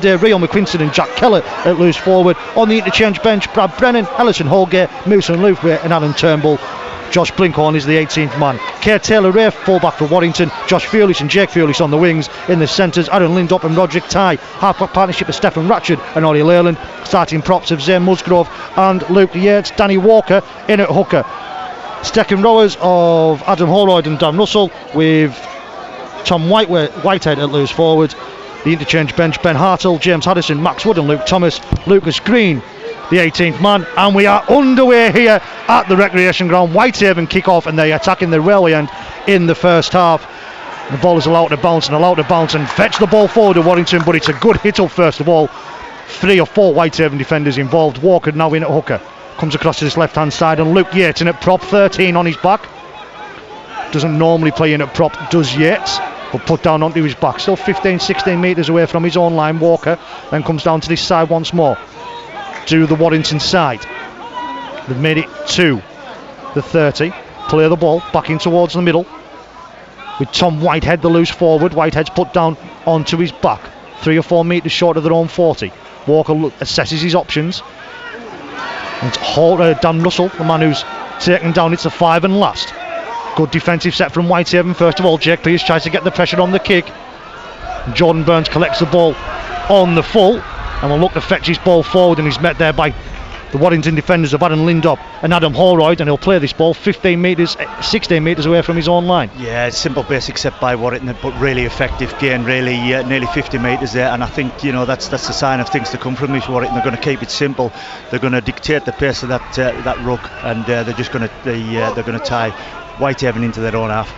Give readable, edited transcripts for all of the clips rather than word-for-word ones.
day. Rio McQuinton and Jack Keller at loose forward. On the interchange bench, Brad Brennan, Ellison Holgate, Moose and Luke and Alan Turnbull. Josh Blinkhorn is the 18th man. Kerr Taylor-Ray, full-back for Warrington. Josh Fewlis and Jake Fewlis on the wings. In the centres, Aaron Lindop and Roderick Tye. Half-back partnership of Stephen Ratchard and Ollie Leyland. Starting props of Zane Musgrove and Luke Yates. Danny Walker in at hooker. Second rowers of Adam Holroyd and Dan Russell, with Tom Whitehead at loose forward. The interchange bench, Ben Hartle, James Harrison, Max Wood and Luke Thomas. Lucas Green, the 18th man, and we are underway here at the recreation ground. Whitehaven kick off and they're attacking the railway end in the first half. The ball is allowed to bounce and fetch the ball forward to Warrington, but it's a good hit up first of all. 3 or 4 Whitehaven defenders involved. Walker now in at hooker, comes across to this left hand side, and Luke Yates in at prop, 13 on his back. Doesn't normally play in at prop, does Yates, but put down onto his back. Still 15-16 metres away from his own line. Walker then comes down to this side once more, to the Warrington side. They've made it to the 30. Play the ball back in towards the middle with Tom Whitehead, the loose forward. Whitehead's put down onto his back, 3 or 4 metres short of their own 40. Walker assesses his options. And it's Dan Russell, the man who's taken down. It's a 5 and last. Good defensive set from Whitehaven. First of all, Jake Pierce tries to get the pressure on the kick. Jordan Burns collects the ball on the full and will look to fetch his ball forward, and he's met there by the Warrington defenders of Aaron Lindop and Adam Holroyd, and he'll play this ball 16 metres away from his own line. Yeah, simple basic set by Warrington, but really effective gain, really nearly 50 metres there, and I think that's the sign of things to come from this Warrington. They're going to keep it simple, they're going to dictate the pace of that ruck, and they're going to tie Whitehaven into their own half.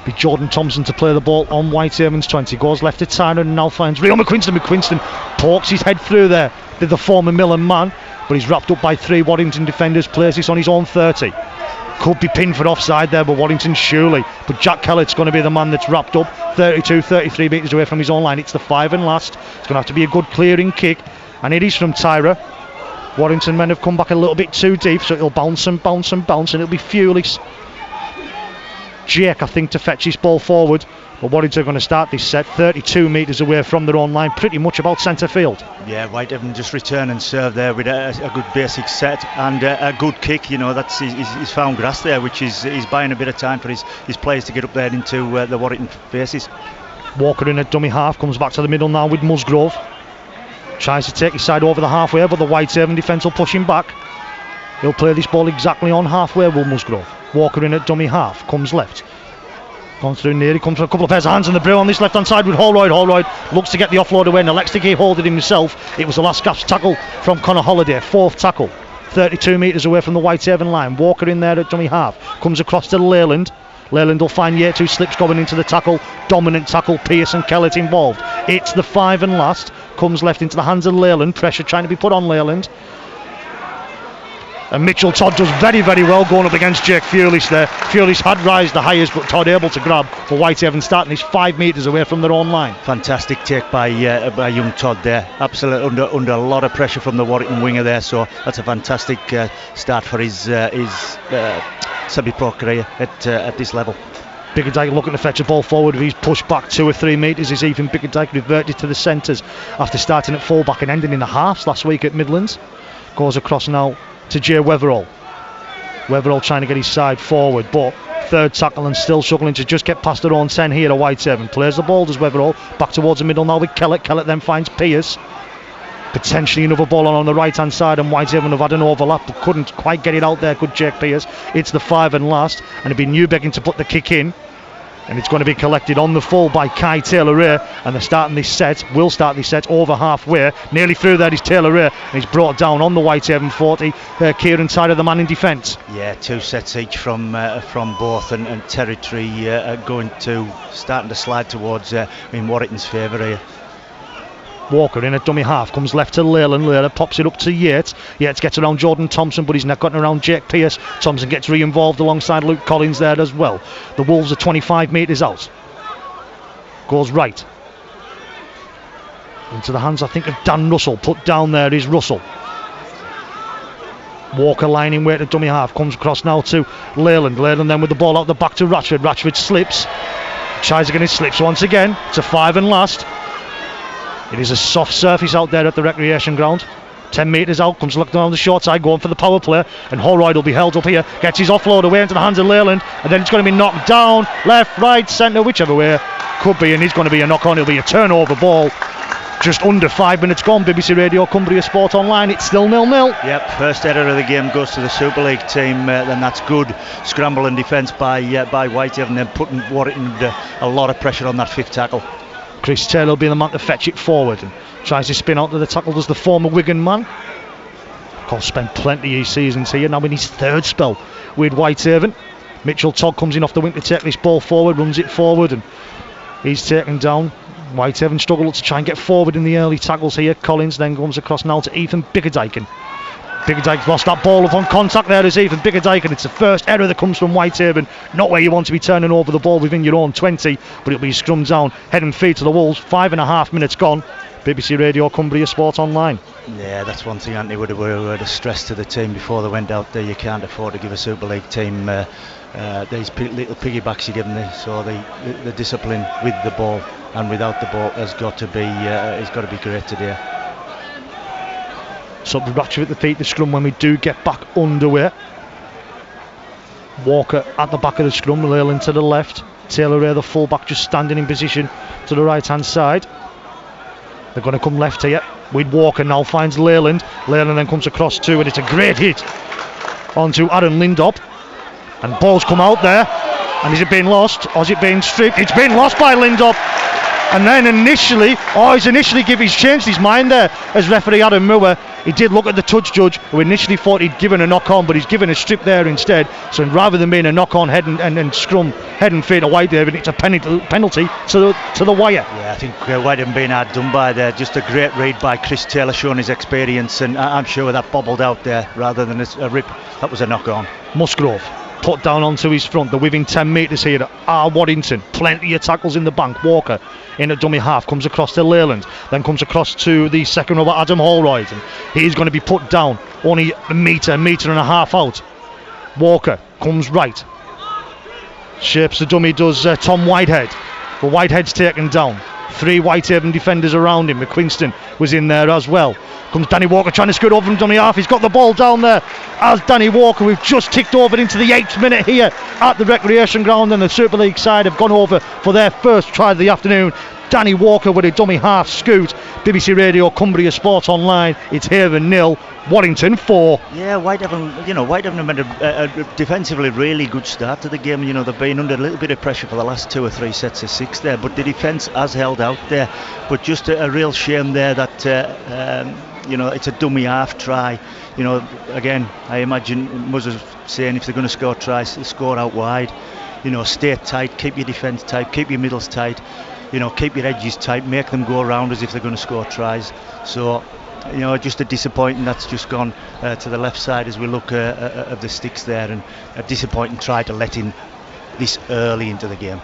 Be Jordan Thompson to play the ball on Whitehaven's 20. Goes left to Tyner and now finds Rio McQuinton. McQuinton pokes his head through there. Did the former Millen man, but he's wrapped up by 3 Warrington defenders. Plays this on his own 30. Could be pinned for offside there, but Warrington surely. But Jack Kellett's going to be the man that's wrapped up 33 metres away from his own line. It's the 5 and last. It's going to have to be a good clearing kick, and it is from Tyra. Warrington men have come back a little bit too deep, so it'll bounce and bounce and bounce, and it'll be Fewlis, Jake, I think, to fetch this ball forward. But Warrington are going to start this set 32 metres away from their own line, pretty much about centre field. Yeah, Whitehaven just return and serve there with a good basic set and a good kick. That's he's found grass there, which is buying a bit of time for his players to get up there into the Warrington faces. Walker in a dummy half, comes back to the middle now with Musgrove. Tries to take his side over the halfway, but the Whitehaven defence will push him back. He'll play this ball exactly on halfway, Will Musgrove. Walker in at dummy half, comes left. Gone through near, he comes for a couple of pairs of hands in the brew on this left hand side with Holroyd. Holroyd looks to get the offload away, and elects to keep hold of himself. It was the last gasp tackle from Connor Holliday, 4th tackle. 32 metres away from the Whitehaven line. Walker in there at dummy half, comes across to Leyland. Leyland will find Yates, who slips going into the tackle. Dominant tackle, Pearce and Kellett involved. It's the 5 and last. Comes left into the hands of Leyland. Pressure trying to be put on Leyland. And Mitchell Todd does very, very well going up against Jake Fewlis there. Fewlis had rise the highest, but Todd able to grab for Whitehaven, starting this 5 metres away from their own line. Fantastic take by young Todd there. Absolutely under a lot of pressure from the Warrington winger there. So that's a fantastic start for his semi-pro career at this level. Biggerdike looking to fetch a ball forward. He's pushed back 2 or 3 metres. Is even Biggerdike reverted to the centres after starting at full-back and ending in the halves last week at Midlands. Goes across now to Jay Weatherall. Weatherall trying to get his side forward, but 3rd tackle and still struggling to just get past their own 10 here at Whitehaven. Plays the ball, does Weatherall, back towards the middle now with Kellett. Kellett then finds Pearce. Potentially another ball on the right hand side, and Whitehaven have had an overlap but couldn't quite get it out there, could Jake Pearce. It's the 5 and last, and it'll be Newbegging to put the kick in, and it's going to be collected on the full by Kai Taylor-Ray, and they're starting this set, will start this set over halfway. Nearly through there is Taylor-Ray, and he's brought down on the Whitehaven 40. Kieran Tyler, the man in defence. Yeah, 2 sets each from both, and territory starting to slide towards in Warrington's favour here. Walker in a dummy half, comes left to Leyland. Leyland pops it up to Yates. Yates gets around Jordan Thompson, but he's not gotten around Jake Pearce. Thompson gets re-involved alongside Luke Collins there as well. The Wolves are 25 metres out. Goes right into the hands, I think, of Dan Russell. Put down there is Russell. Walker lining way to dummy half, comes across now to Leyland. Leyland then with the ball out the back to Ratchford. Ratchford slips, tries again, it slips once again. It's a 5 and last. It is a soft surface out there at the recreation ground. 10 metres out, comes looking down the short side, going for the power play, and Holroyd will be held up here, gets his offload away into the hands of Leyland, and then it's going to be knocked down, left, right, centre, whichever way, could be, and it's going to be a knock on, it'll be a turnover ball. Just under 5 minutes gone, BBC Radio Cumbria Sport Online, it's still 0-0. Yep, first error of the game goes to the Super League team, then that's good scramble and defence by Whitehaven, then putting Warrington under a lot of pressure on that fifth tackle. Chris Taylor will be the man to fetch it forward and tries to spin out to the tackle, does the former Wigan man. Of course, spent plenty of his seasons here, now in his third spell with Whitehaven. Mitchell Todd comes in off the wing to take this ball forward, runs it forward, and he's taken down. Whitehaven struggle to try and get forward in the early tackles here. Collins then comes across now to Ethan Biggerdike. Biggerdike lost that ball upon contact there as Ethan Biggerdike, and it's the first error that comes from Whitehaven. Not where you want to be turning over the ball within your own 20, but it'll be scrum down, head and feet to the Wolves. 5.5 minutes gone. BBC Radio Cumbria Sport Online. Yeah, that's one thing Anthony would have stressed to the team before they went out there. You can't afford to give a Super League team these little piggybacks you give them. So the discipline with the ball and without the ball has got to be great today. So Ratchet at the feet, the scrum when we do get back underway. Walker at the back of the scrum, Leyland to the left. Taylor Ray, the full-back, just standing in position to the right-hand side. They're going to come left here with Walker now, finds Leyland. Leyland then comes across too, and it's a great hit onto Aaron Lindop. And balls come out there. And is it being lost? Or is it being stripped? It's been lost by Lindop. And then he's changed his mind there as referee Adam Moore. He did look at the touch judge, who initially thought he'd given a knock on, but he's given a strip there instead. So rather than being a knock on head and scrum, head and feet to Whitehaven, it's a penalty to the wire. Yeah, I think Whitehaven being outdone by there. Just a great read by Chris Taylor, showing his experience, and I'm sure that bobbled out there rather than a rip. That was a knock on. Musgrove put down onto his front. They're within 10 metres here at Warrington. Plenty of tackles in the bank. Walker in a dummy half, comes across to Leyland, then comes across to the second rower Adam Holroyd, and he's going to be put down only a metre and a half out. Walker comes right, shapes the dummy, does Tom Whitehead, but Whitehead's taken down. 3 Whitehaven defenders around him. McQuinston was in there as well. Comes Danny Walker trying to scoot over from dummy half. He's got the ball down there as Danny Walker. We've just ticked over into the 8th minute here at the recreation ground, and the Super League side have gone over for their first try of the afternoon. Danny Walker with a dummy half scoot. BBC Radio Cumbria Sport Online. It's Haven 0, Warrington 4. Yeah, Whitehaven have made a defensively really good start to the game. They've been under a little bit of pressure for the last 2 or 3 sets of 6 there, but the defence has held out there. But just a real shame there that it's a dummy half try. Again, I imagine Muzzer's saying if they're going to score tries, score out wide. Stay tight, keep your defence tight, keep your middles tight. Keep your edges tight, make them go around as if they're going to score tries. So, just a disappointing that's just gone to the left side as we look of the sticks there, and a disappointing try to let in this early into the game.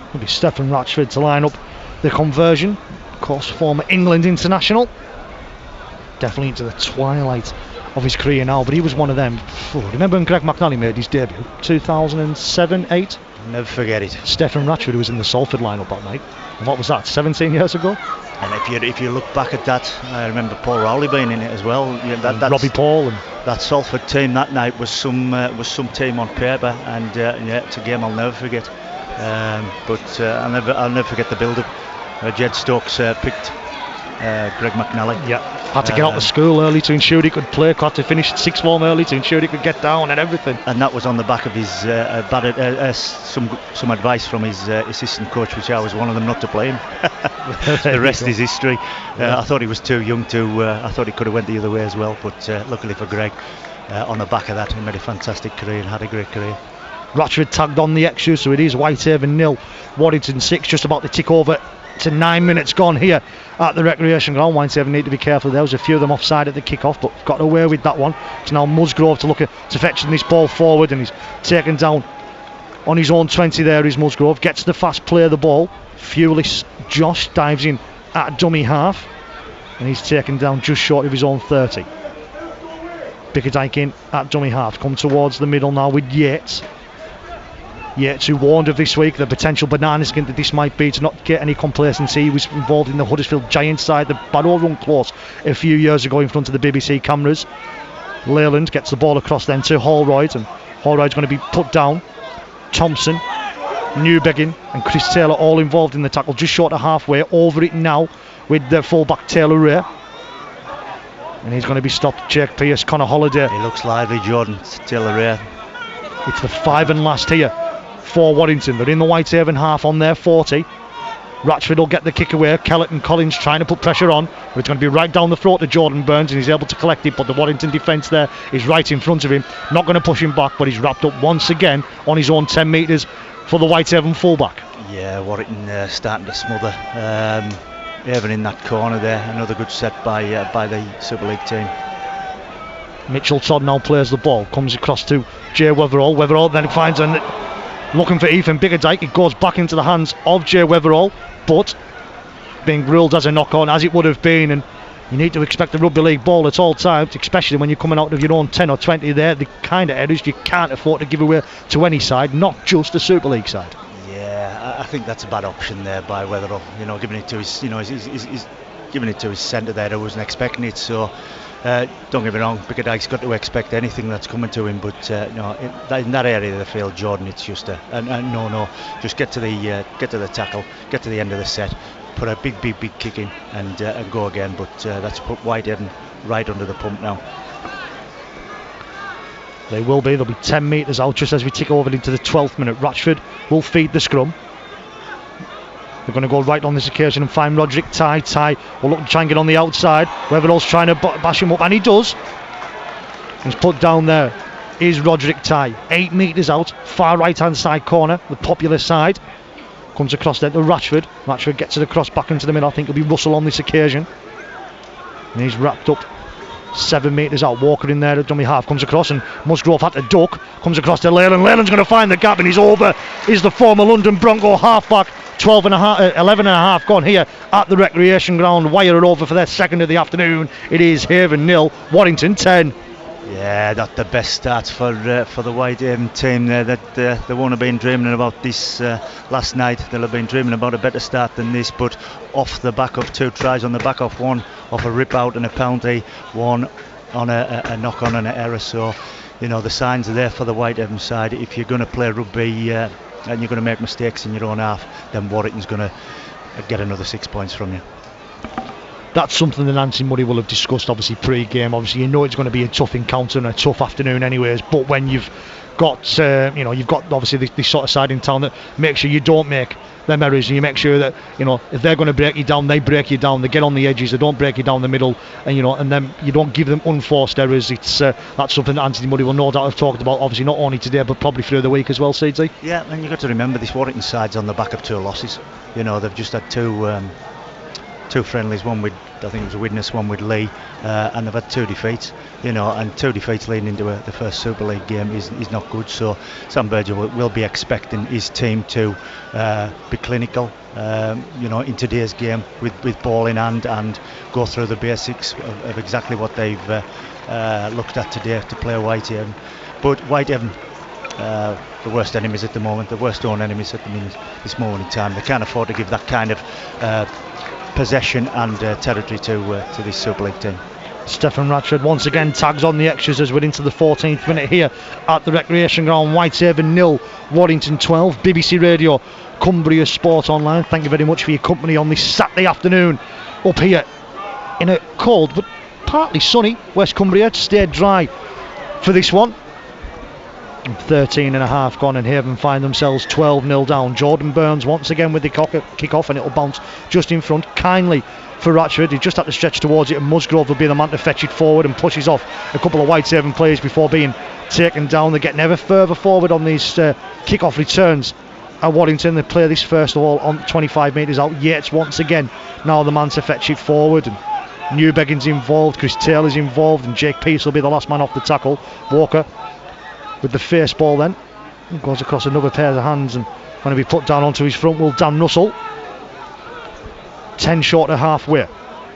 It'll be Stephen Ratchford to line up the conversion. Of course, former England international. Definitely into the twilight of his career now, but he was one of them. Remember when Greg McNally made his debut? 2007-8? Never forget it. Stephen Ratchford, who was in the Salford lineup that night. And what was that, 17 years ago? And if you look back at that, I remember Paul Rowley being in it as well. That's Robbie Paul and that Salford team that night was some team on paper, and it's a game I'll never forget. But I'll never forget the build-up. Jed Stokes picked Greg McNally. Yeah, had to get out of school early to ensure he could play. Had to finish 6th form early to ensure he could get down and everything. And that was on the back of his some advice from his assistant coach, which I was one of them not to play him. The rest is history. I thought he was too young to. I thought he could have went the other way as well, but luckily for Greg, on the back of that, he made a fantastic career and had a great career. Ratchford tagged on the extra, so it is Whitehaven 0, Warrington 6, just about to tick over to 9 minutes gone here at the recreation ground. Whitehaven need to be careful. There was a few of them offside at the kick-off, but got away with that one. It's now Musgrove to look at to fetching this ball forward, and he's taken down on his own 20 there is Musgrove. Gets the fast play of the ball. Fewless Josh dives in at dummy half, and he's taken down just short of his own 30. Bickerdike in at dummy half. Come towards the middle now with Yates. Yates, who warned of this week the potential banana skin that this might be, to not get any complacency. He was involved in the Huddersfield Giants side. The Barrow run close a few years ago in front of the BBC cameras. Leyland gets the ball across then to Holroyd, and Holroyd's going to be put down. Thompson, Newbegin and Chris Taylor all involved in the tackle, just short of halfway. Over it now with the fullback Taylor Ray, and he's going to be stopped. Jake Pearce, Connor Holliday. He looks lively, Jordan. Taylor Ray. It's the 5 and last here for Warrington. They're in the Whitehaven half on their 40. Ratchford will get the kick away. Kellett and Collins trying to put pressure on, but it's going to be right down the throat to Jordan Burns, and he's able to collect it, but the Warrington defence there is right in front of him. Not going to push him back, but he's wrapped up once again on his own 10 metres for the Whitehaven fullback. Yeah, Warrington starting to smother Haven in that corner there. Another good set by the Super League team. Mitchell Todd now plays the ball, comes across to Jay Weatherall. Weatherall then finds looking for Ethan Biggerdike. It goes back into the hands of Jay Weatherall, but being ruled as a knock on, as it would have been. And you need to expect a rugby league ball at all times, especially when you're coming out of your own 10 or 20 there. The kind of errors you can't afford to give away to any side, not just the Super League side. Yeah, I think that's a bad option there by Weatherall. Giving it to his, he's giving it to his centre there who wasn't expecting it. So don't get me wrong, Biggerdike's got to expect anything that's coming to him, but in that area of the field, Jordan, it's just a no. Just get to the tackle, get to the end of the set, put a big kick in, and go again. But that's put Whitehaven right under the pump now. They'll be 10 metres out just as we tick over into the 12th minute. Ratchford will feed the scrum. They're going to go right on this occasion and find Roderick Ty. Ty will look to try and get on the outside. Weatherall's trying to bash him up, and he does. He's put down there is Roderick Ty. 8 metres out, far right hand side corner, the popular side. Comes across there to Ratchford. Ratchford gets it across back into the middle. I think it'll be Russell on this occasion. And he's wrapped up 7 metres out. Walker in there at dummy half, comes across, and Musgrove had to duck. Comes across to Leyland. Leyland's going to find the gap, and he's over. Is the former London Bronco halfback. 11 and a half gone here at the recreation ground. Weir are over for their second of the afternoon. It is Haven 0, Warrington 10. Yeah, that's the best start for the Whitehaven team there. That they won't have been dreaming about this last night. They'll have been dreaming about a better start than this, but off the back of 2 tries, on the back of one off a rip out and a penalty, one on a knock on and an error. So the signs are there for the Whitehaven side. If you're going to play rugby and you're going to make mistakes in your own half, then Warrington's going to get another 6 points from you. That's something that Nancy Murray will have discussed obviously pre-game. Obviously it's going to be a tough encounter and a tough afternoon anyways, but when you've got you've got obviously this sort of side in town that makes sure you don't make them errors, and you make sure that if they're going to break you down, they break you down, they get on the edges, they don't break you down the middle, and and then you don't give them unforced errors. It's that's something that Anthony Murray will no doubt have talked about, obviously not only today but probably through the week as well, CG. Yeah, and you've got to remember this Warrington side's on the back of 2 losses. They've just had two friendlies, one with, I think it was Widnes, one with Lee, and they've had 2 defeats, and 2 defeats leading into the first Super League game is not good. So Sam Berger will be expecting his team to be clinical, in today's game with ball in hand, and go through the basics of exactly what they've looked at today to play Whitehaven. But Whitehaven, the worst enemies at the moment, the worst own enemies at this moment in time. They can't afford to give that kind of possession and territory to this Super League team. Stefan Ratchford once again tags on the extras as we're into the 14th minute here at the recreation ground. Whitehaven 0, Warrington 12. BBC Radio, Cumbria Sport Online. Thank you very much for your company on this Saturday afternoon up here in a cold but partly sunny West Cumbria. Stayed dry for this one. 13 and a half gone, and Haven find themselves 12-0 down. Jordan Burns once again with the kick off, and it'll bounce just in front kindly for Ratchford. He just had to stretch towards it, and Musgrove will be the man to fetch it forward and pushes off a couple of Whitehaven players before being taken down. They're getting ever further forward on these kick-off returns at Warrington. They play this first of all on 25 metres out. Yates once again now the man to fetch it forward, and Newbegin's involved, Chris Taylor's involved, and Jake Pearce will be the last man off the tackle. Walker with the face ball then, he goes across another pair of hands and going to be put down onto his front will Dan Russell. 10 short of halfway.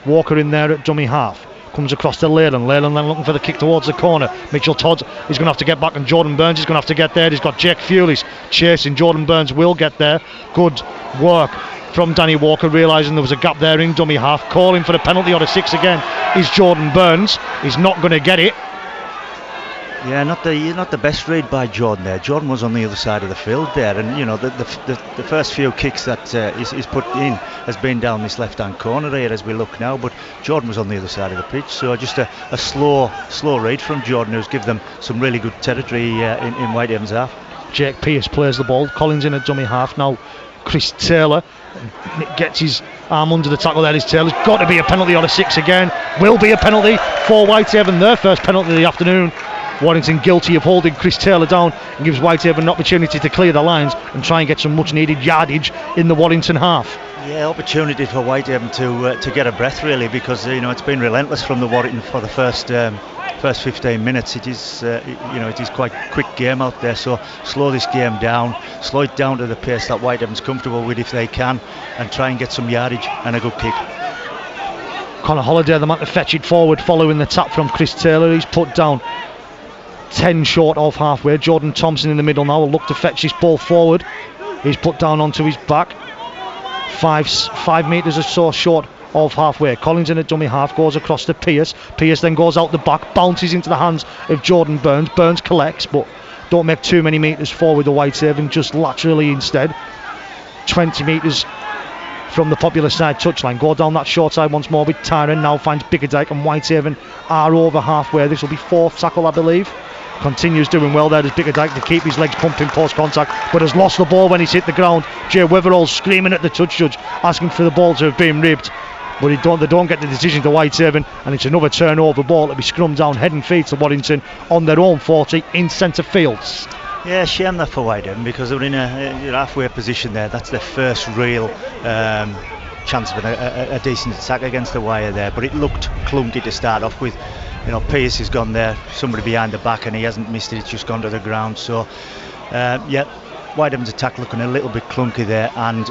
Walker in there at dummy half. comes across to Leyland then looking for the kick towards the corner. Mitchell Todd is going to have to get back, and Jordan Burns is going to have to get there. He's got Jake Fewley's chasing. Jordan Burns will get there. Good work from Danny Walker, realising there was a gap there in dummy half, calling for the penalty on a 6 again is Jordan Burns. He's not going to get it. Yeah, not the best read by Jordan there. Jordan was on the other side of the field there, and you know the first few kicks that he's put in has been down this left-hand corner here as we look now. But Jordan was on the other side of the pitch, so just a slow read from Jordan, who's given them some really good territory in Whitehaven's half. Jake Pearce plays the ball. Collins in a dummy half now. Chris Taylor gets his arm under the tackle there. His Taylor's got to be a penalty on a 6 again. Will be a penalty for Whitehaven. Their first penalty of the afternoon. Warrington guilty of holding Chris Taylor down, and gives Whitehaven an opportunity to clear the lines and try and get some much needed yardage in the Warrington half. Yeah, opportunity for Whitehaven to get a breath really, because it's been relentless from the Warrington for the first 15 minutes. It is it is quite a quick game out there, so slow this game down, slow it down to the pace that Whitehaven's comfortable with if they can, and try and get some yardage and a good kick. Connor Holliday, the man to fetch it forward following the tap from Chris Taylor. He's put down 10 short of halfway. Jordan Thompson in the middle now will look to fetch this ball forward. He's put down onto his back. 5 metres or so short of halfway. Collins in a dummy half, goes across to Pearce. Pearce then goes out the back, bounces into the hands of Jordan Burns. Burns collects, but don't make too many metres forward the Whitehaven, just laterally instead. 20 metres from the popular side touchline. Go down that short side once more with Tyrone. Now finds Bickerdike, and Whitehaven are over halfway. This will be 4th tackle, I believe. Continues doing well there as Bickerdike to keep his legs pumping post contact, but has lost the ball when he's hit the ground. Jay Weatherall screaming at the touch judge, asking for the ball to have been ribbed, but they don't get the decision to Whitehaven, and it's another turnover ball to be scrummed down head and feet to Warrington on their own 40 in centre fields. Yeah, shame that for Whitehaven, because they were in a halfway position there. That's their first real chance of a decent attack against the wire there, but it looked clunky to start off with. Pearce has gone there, somebody behind the back, and he hasn't missed it. It's just gone to the ground. So, Whitehaven's attack looking a little bit clunky there, and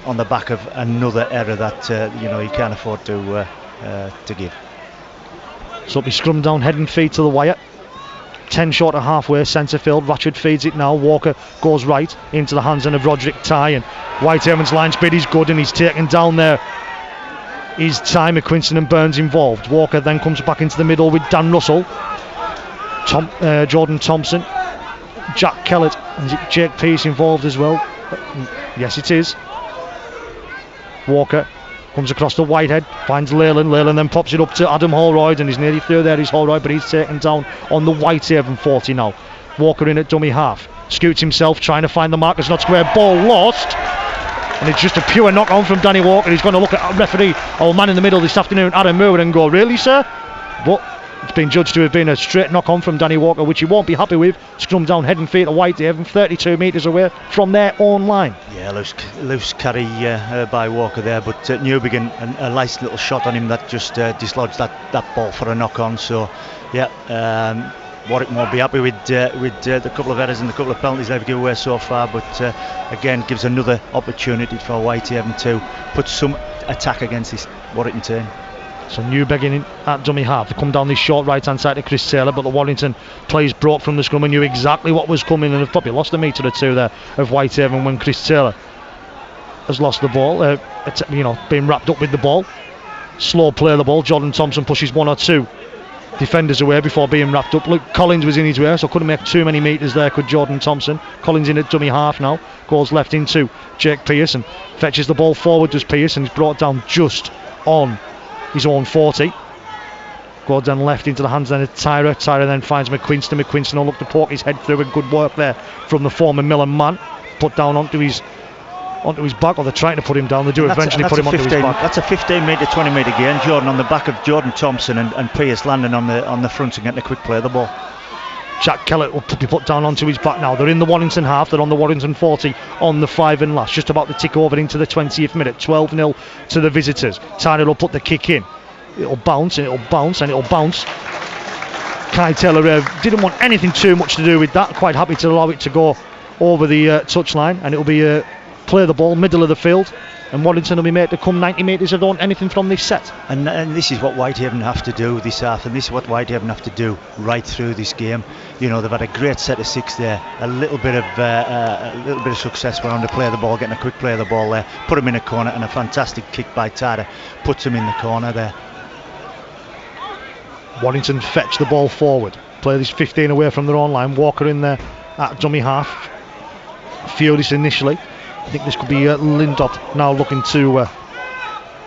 on the back of another error that you can't afford to give. So it'll be scrummed down head and feet to the wire. 10 short of halfway, centre field. Ratchford feeds it now. Walker goes right into the hands of Roderick Tye, and Whitehaven's line speed is good, and he's taken down there. Is Ty McQuiston and Burns involved. Walker then comes back into the middle with Dan Russell, Jordan Thompson, Jack Kellett, and is it Jake Pearce involved as well? Yes, it is. Walker comes across to Whitehead, finds Leyland then pops it up to Adam Holroyd, and he's nearly through there. He's Holroyd, but he's taken down on the Whitehaven 40 now. Walker in at dummy half, scoots himself, trying to find the markers, not square, ball lost. And it's just a pure knock on from Danny Walker. He's going to look at referee, old man in the middle this afternoon, Adam Moore, and go, really, sir? But it's been judged to have been a straight knock on from Danny Walker, which he won't be happy with. Scrum down head and feet to Whitehaven, 32 metres away from their own line. Yeah, loose carry by Walker there, but Newbegin, a nice little shot on him that just dislodged that ball for a knock on. So, Warwick won't be happy with the couple of errors and the couple of penalties they've given away so far, but again gives another opportunity for Whitehaven to put some attack against this Warrington team. So Newbegin at dummy half. They come down this short right hand side to Chris Taylor, but the Warrington players broke from the scrum and knew exactly what was coming, and have probably lost a metre or two there of Whitehaven when Chris Taylor has lost the ball, being wrapped up with the ball. Slow play of the ball. Jordan Thompson pushes one or two defenders away before being wrapped up. Look, Collins was in his way, so couldn't make too many metres there, could Jordan Thompson. Collins in at dummy half now, goes left into Jake Pearce and fetches the ball forward, does Pearce, and he's brought down just on his own 40. Goes down left into the hands then of Tyra then finds McQuiston will look to poke his head through, and good work there from the former Millen man. Put down onto his back, or they're trying to put him down. They do eventually put him onto his back. That's a 15 metre, 20 metre gain, Jordan, on the back of Jordan Thompson and Pearce landing on the front and getting a quick play of the ball. Jack Kellett will be put down onto his back now. They're in the Warrington half, they're on the Warrington 40 on the 5 and last, just about to tick over into the 20th minute. 12-0 to the visitors. Tyner will put the kick in. It'll bounce and it'll bounce and it'll bounce. Kai Taylor didn't want anything too much to do with that, quite happy to allow it to go over the touchline, and it'll be play the ball, middle of the field, and Warrington will be made to come 90 metres around anything from this set. And this is what Whitehaven have to do this half, and this is what Whitehaven have to do right through this game. You know, they've had a great set of 6 there, a little bit of success around to play the ball, getting a quick play of the ball there, put him in a corner, and a fantastic kick by Tada puts him in the corner there. Warrington fetch the ball forward, play this 15 away from their own line. Walker in there at dummy half. Fiolis initially. I think this could be Lindot now looking to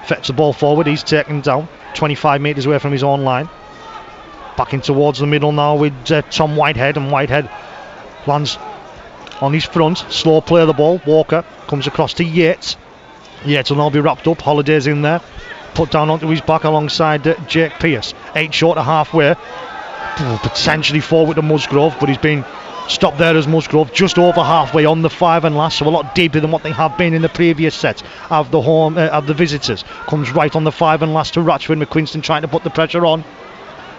fetch the ball forward. He's taken down 25 metres away from his own line. Back in towards the middle now with Tom Whitehead, and Whitehead lands on his front. Slow play of the ball. Walker comes across to Yates. Yates will now be wrapped up. Holiday's in there, put down onto his back alongside Jake Pearce. 8 short of halfway. Potentially forward to Musgrove, but he's been stopped there as Musgrove just over halfway on the 5 and last, so a lot deeper than what they have been in the previous set of the visitors. Comes right on the 5 and last to Ratchford. McQuinston trying to put the pressure on.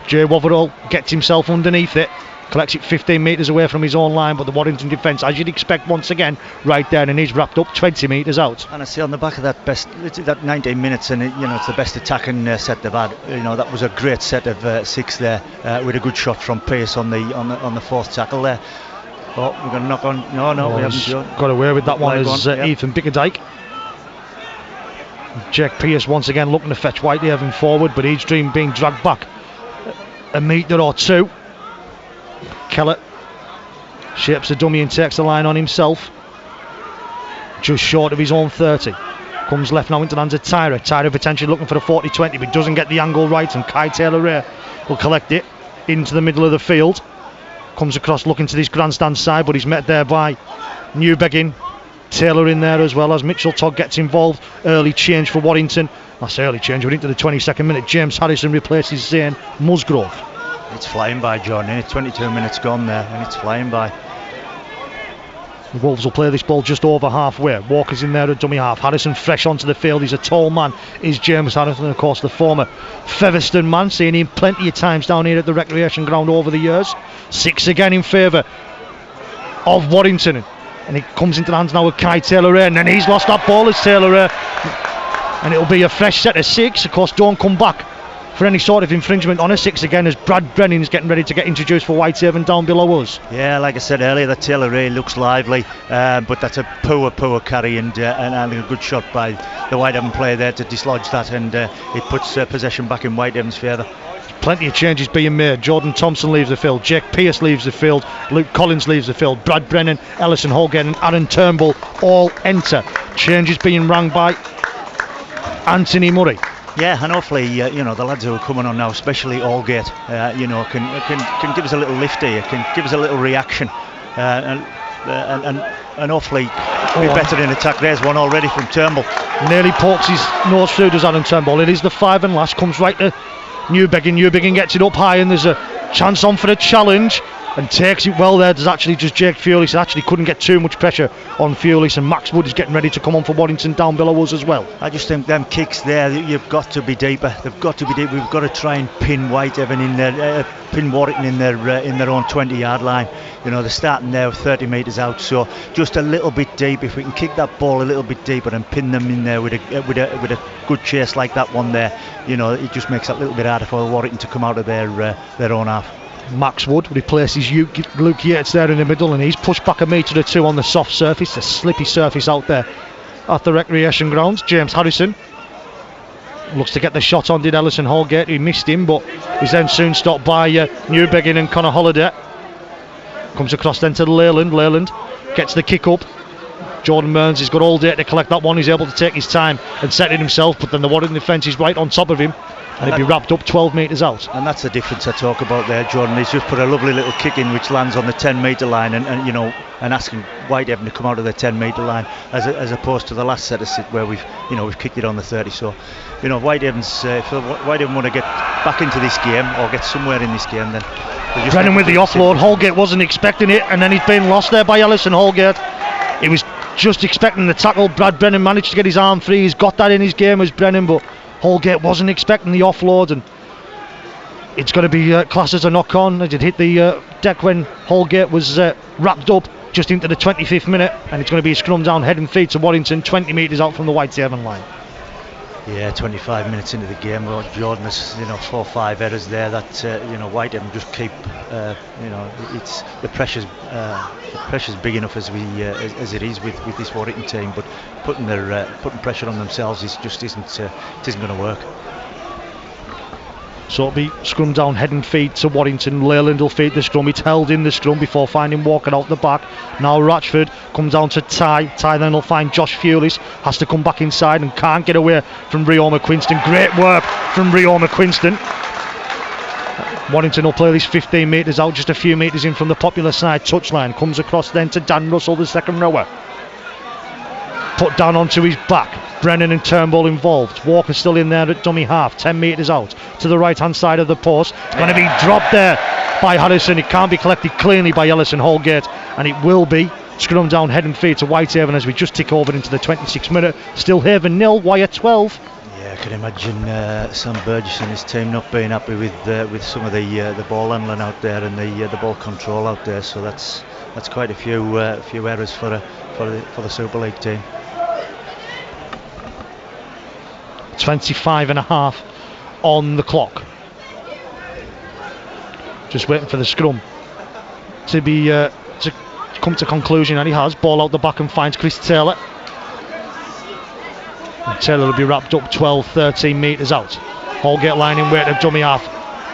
Jay Wotherall gets himself underneath it, collects it 15 metres away from his own line, but the Warrington defence, as you'd expect, once again right there, and he's wrapped up 20 metres out. And I see on the back of that 19 minutes, and it's the best attacking set they've had. That was a great set of 6 there, with a good shot from Pearce on the 4th tackle there. Oh, we're going to knock on. No, we haven't got away with that one as yep. Ethan Bickerdike. Jack Pearce once again looking to fetch Whitehaven forward, but he's being dragged back a metre or two. Kellett shapes the dummy and takes the line on himself, just short of his own 30. Comes left now into the hands of Tyra. Tyra potentially looking for the 40-20, but doesn't get the angle right, and Kai Taylor-Ray will collect it into the middle of the field. Comes across looking to this grandstand side, but he's met there by Newbeggin. Taylor in there as well as Mitchell Todd gets involved. Early change for Warrington. That's early change. We're into the 22nd minute. James Harrison replaces Zane Musgrove. It's flying by, John. 22 minutes gone there, and it's flying by. The Wolves will play this ball just over halfway. Walker's in there at dummy half. Harrison fresh onto the field. He's a tall man, is James Harrison, of course the former Featherstone man. Seen him plenty of times down here at the recreation ground over the years. 6 again in favour of Warrington, and it comes into the hands now of Kai Taylor-Ray, and then he's lost that ball as Taylor-Ray, and it'll be a fresh set of 6. Of course, don't come back for any sort of infringement on a 6 again, as Brad Brennan's getting ready to get introduced for Whitehaven down below us. Yeah, like I said earlier, that Taylor-Ray looks lively, but that's a poor carry, and a good shot by the Whitehaven player there to dislodge that, and it puts possession back in Whitehaven's favour. Plenty of changes being made. Jordan Thompson leaves the field, Jake Pearce leaves the field, Luke Collins leaves the field, Brad Brennan, Ellison Holgate and Aaron Turnbull all enter. Changes being rang by Anthony Murray. Yeah, and hopefully, the lads who are coming on now, especially Allgate, can give us a little lift here, can give us a little reaction, and hopefully be better in attack. There's one already from Turnbull. Nearly pokes his nose through, does Aaron Turnbull. It is the 5 and last, comes right to Newbeggin. Newbeggin gets it up high, and there's a chance on for a challenge, and takes it well there. There's actually just Jake Fiolis, actually couldn't get too much pressure on Fiolis, and Max Wood is getting ready to come on for Warrington down below us as well. I just think them kicks there, you've got to be deeper. They've got to be deeper. We've got to try and pin Whitehaven in there, pin Warrington in their own 20-yard line. They're starting there 30 metres out, so just a little bit deep. If we can kick that ball a little bit deeper and pin them in there with a good chase like that one there, it just makes it a little bit harder for Warrington to come out of their own half. Max Wood replaces Luke Yates there in the middle, and he's pushed back a metre or two on the soft surface, the slippy surface out there at the recreation grounds. James Harrison looks to get the shot on, did Ellison Holgate, who missed him, but he's then soon stopped by Newbeggin and Connor Holiday. Comes across then to Leyland. Leyland gets the kick up. Jordan Mearns has got all day to collect that one. He's able to take his time and set it himself, but then the Warrington defence is right on top of him, and he'll be wrapped up 12 metres out. And that's the difference I talk about there, Jordan. He's just put a lovely little kick in which lands on the 10-metre line, and asking Whitehaven to come out of the 10-metre line, as opposed to the last set of sit where we've kicked it on the 30. So Whitehaven's if Whitehaven want to get back into this game or get somewhere in this game, then Brennan with the offload. Holgate wasn't expecting it, and then he's been lost there by Ellison Holgate. He was just expecting the tackle. Brad Brennan managed to get his arm free. He's got that in his game as Brennan, but Holgate wasn't expecting the offload, and it's going to be classed as a knock on, as it hit the deck when Holgate was wrapped up just into the 25th minute, and it's going to be a scrum down head and feet to Warrington, 20 metres out from the Whitehaven line. Yeah, 25 minutes into the game, well, Jordan has 4 or 5 errors there that Whitehaven just keep it's the pressure's big enough as it is with this Warrington team, but putting pressure on themselves isn't going to work. So it'll be scrum down head and feet to Warrington. Leyland will feed the scrum. It's held in the scrum before finding Walker out the back. Now Ratchford comes down to Ty. Ty then will find Josh Fewlis. Has to come back inside and can't get away from Rio McQuinston. Great work from Rio McQuinston. Warrington will play this 15 metres out, just a few metres in from the popular side touchline. Comes across then to Dan Russell, the second rower. Put down onto his back. Brennan and Turnbull involved. Walker still in there at dummy half, 10 metres out to the right hand side of the post. It's going to be dropped there by Harrison. It can't be collected cleanly by Ellison Holgate, and it will be scrum down head and feet to Whitehaven as we just tick over into the 26th minute. Still Haven 0, Weir 12. Yeah, I can imagine Sam Burgess and his team not being happy with some of the ball handling out there and the ball control out there. So that's quite a few errors for the Super League team. 25 and a half on the clock. Just waiting for the scrum to be to come to conclusion, and he has. Ball out the back and finds Chris Taylor. And Taylor will be wrapped up 12-13 metres out. Holgate line in wait of dummy half,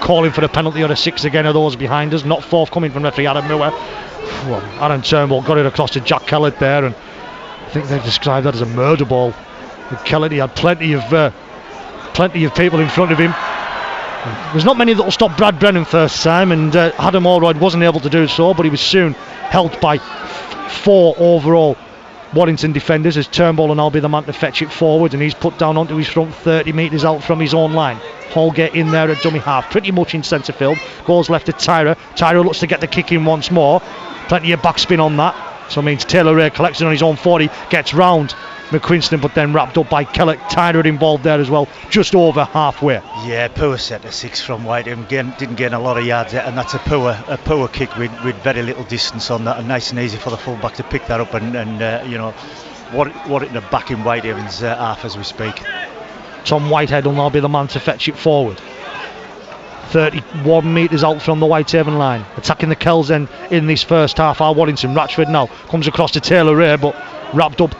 calling for a penalty or a 6 again of those behind us. Not forthcoming from referee Adam Moore. Well, Aaron Turnbull got it across to Jack Kellett there, and I think they've described that as a murder ball. Kellett, he had plenty of people in front of him. There's not many that will stop Brad Brennan first time, and Adam Allroyd wasn't able to do so, but he was soon helped by 4 overall Warrington defenders as Turnbull will now be the man to fetch it forward, and he's put down onto his front 30 metres out from his own line. Holgate in there at dummy half, pretty much in centre field. Goes left to Tyra. Tyra looks to get the kick in once more. Plenty of backspin on that. So it means Taylor Ray collects it on his own 40, gets round McQuinston, but then wrapped up by Kellett. Tyra involved there as well, just over halfway. Yeah, poor set of 6 from Whitehaven. Didn't gain a lot of yards there, and that's a poor kick with very little distance on that, and nice and easy for the fullback to pick that up and Warrington are back in Whitehaven's half as we speak. Tom Whitehead will now be the man to fetch it forward. 31 metres out from the Whitehaven line. Attacking the Kells then in this first half are Warrington. Ratchford now comes across to Taylor Ray, but wrapped up